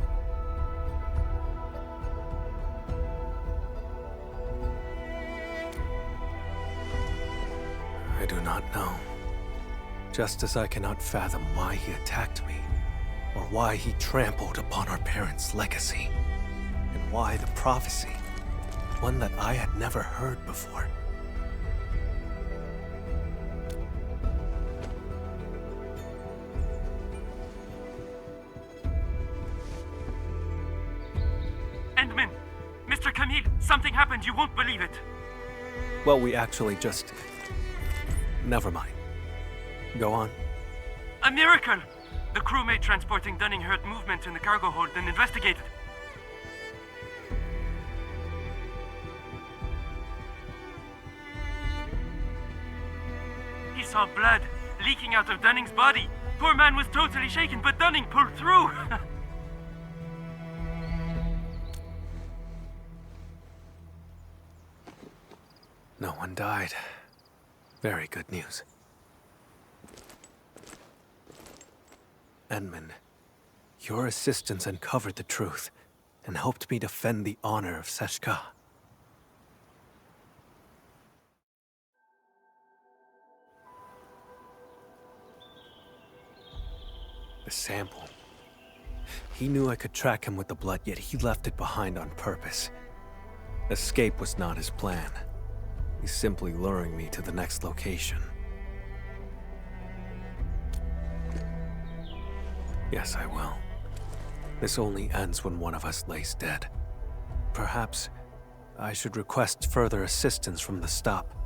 I do not know. Just as I cannot fathom why he attacked me, or why he trampled upon our parents' legacy, and why the prophecy, one that I had never heard before. Endman! Mr. Camille, something happened, you won't believe it. Well, we actually just... Never mind. Go on. A miracle! The crewmate transporting Dunning heard movement in the cargo hold and investigated. He saw blood leaking out of Dunning's body. Poor man was totally shaken, but Dunning pulled through. No one died. Very good news. Edmund, your assistance uncovered the truth and helped me defend the honor of Seshka. The sample. He knew I could track him with the blood, yet he left it behind on purpose. Escape was not his plan. He's simply luring me to the next location. Yes, I will. This only ends when one of us lays dead. Perhaps I should request further assistance from the stop.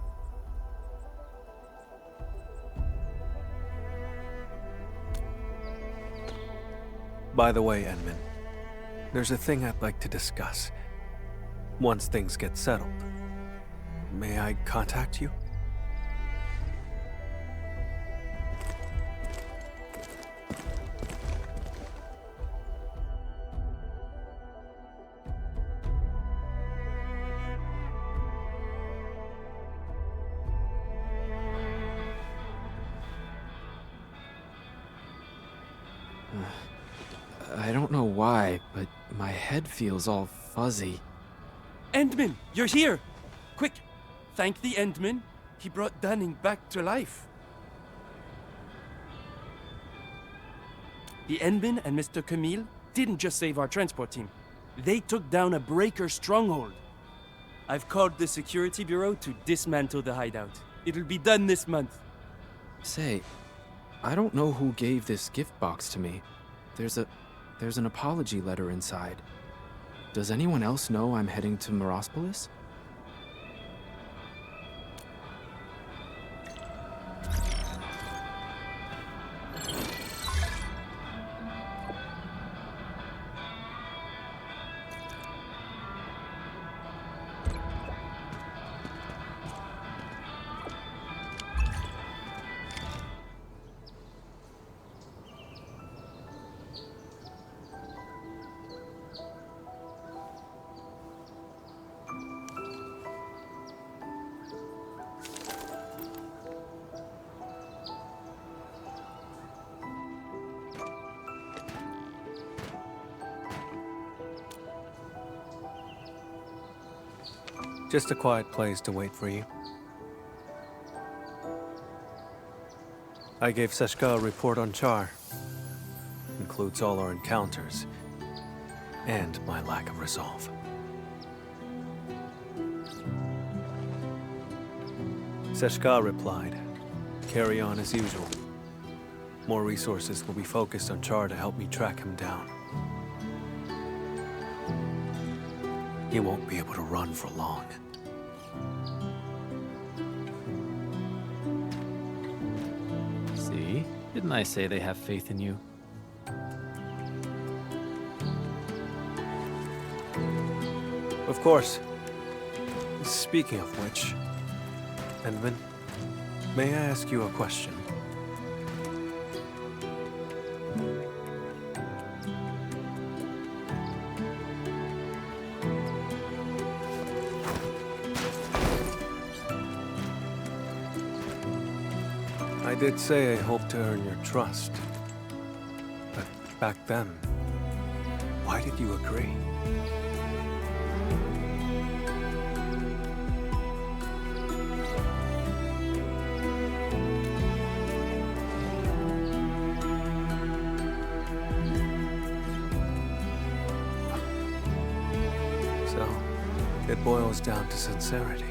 By the way, Edmund, there's a thing I'd like to discuss. Once things get settled, may I contact you? I don't know why, but my head feels all fuzzy. Endman, you're here! Quick, thank the Endman. He brought Dunning back to life. The Endman and Mr. Camille didn't just save our transport team. They took down a breaker stronghold. I've called the security bureau to dismantle the hideout. It'll be done this month. Say, I don't know who gave this gift box to me. There's an apology letter inside. Does anyone else know I'm heading to Morospolis? Just a quiet place to wait for you. I gave Seshka a report on Char. Includes all our encounters, and my lack of resolve. Seshka replied, "Carry on as usual. More resources will be focused on Char to help me track him down. He won't be able to run for long." See? Didn't I say they have faith in you? Of course. Speaking of which, Edmund, may I ask you a question? I did say I hoped to earn your trust. But back then, why did you agree? So, it boils down to sincerity.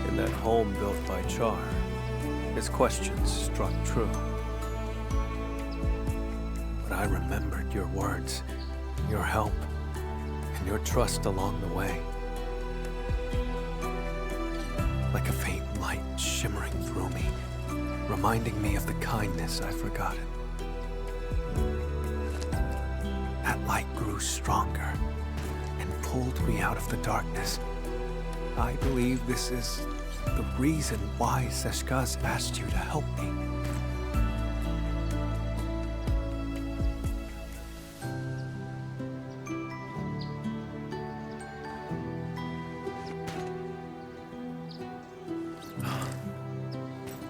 In that home built by Char, his questions struck true. But I remembered your words, your help, and your trust along the way. Like a faint light shimmering through me, reminding me of the kindness I've forgotten. That light grew stronger and pulled me out of the darkness. I believe this is the reason why Seshka's asked you to help me.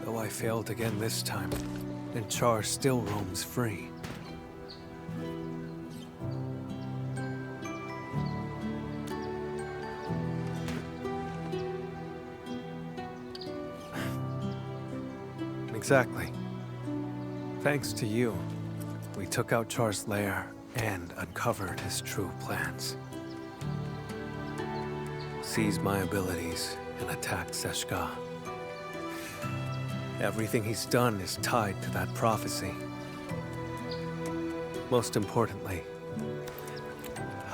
Though I failed again this time, and Char still roams free. Exactly. Thanks to you, we took out Char's lair and uncovered his true plans. Seized my abilities and attacked Seshka. Everything he's done is tied to that prophecy. Most importantly,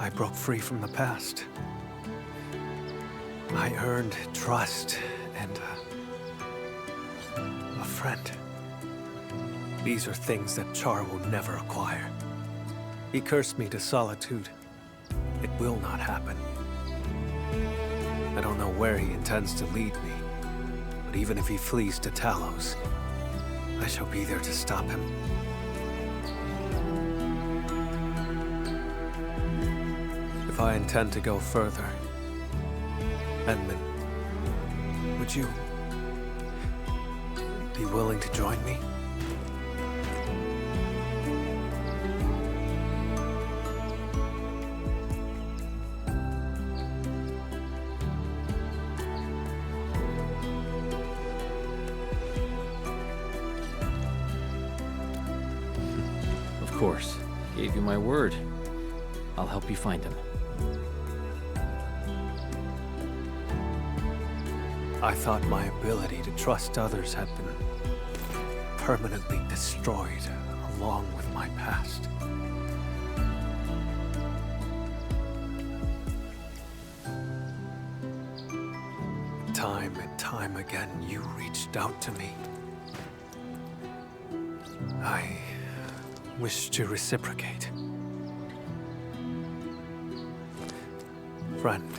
I broke free from the past. I earned trust and a friend. These are things that Char will never acquire. He cursed me to solitude. It will not happen. I don't know where he intends to lead me, but even if he flees to Talos, I shall be there to stop him. If I intend to go further, Edmund, would you be willing to join me? Of course. Gave you my word. I'll help you find him. I thought my ability to trust others had been permanently destroyed along with my past. Time and time again, you reached out to me. I wish to reciprocate. Friend,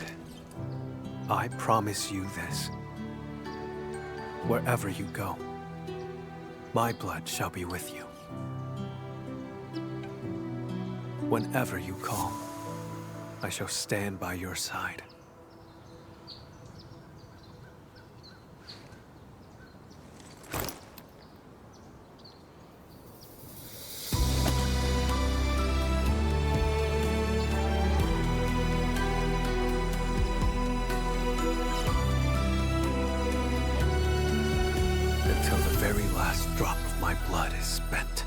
I promise you this. Wherever you go, my blood shall be with you. Whenever you call, I shall stand by your side. Until the very last drop of my blood is spent.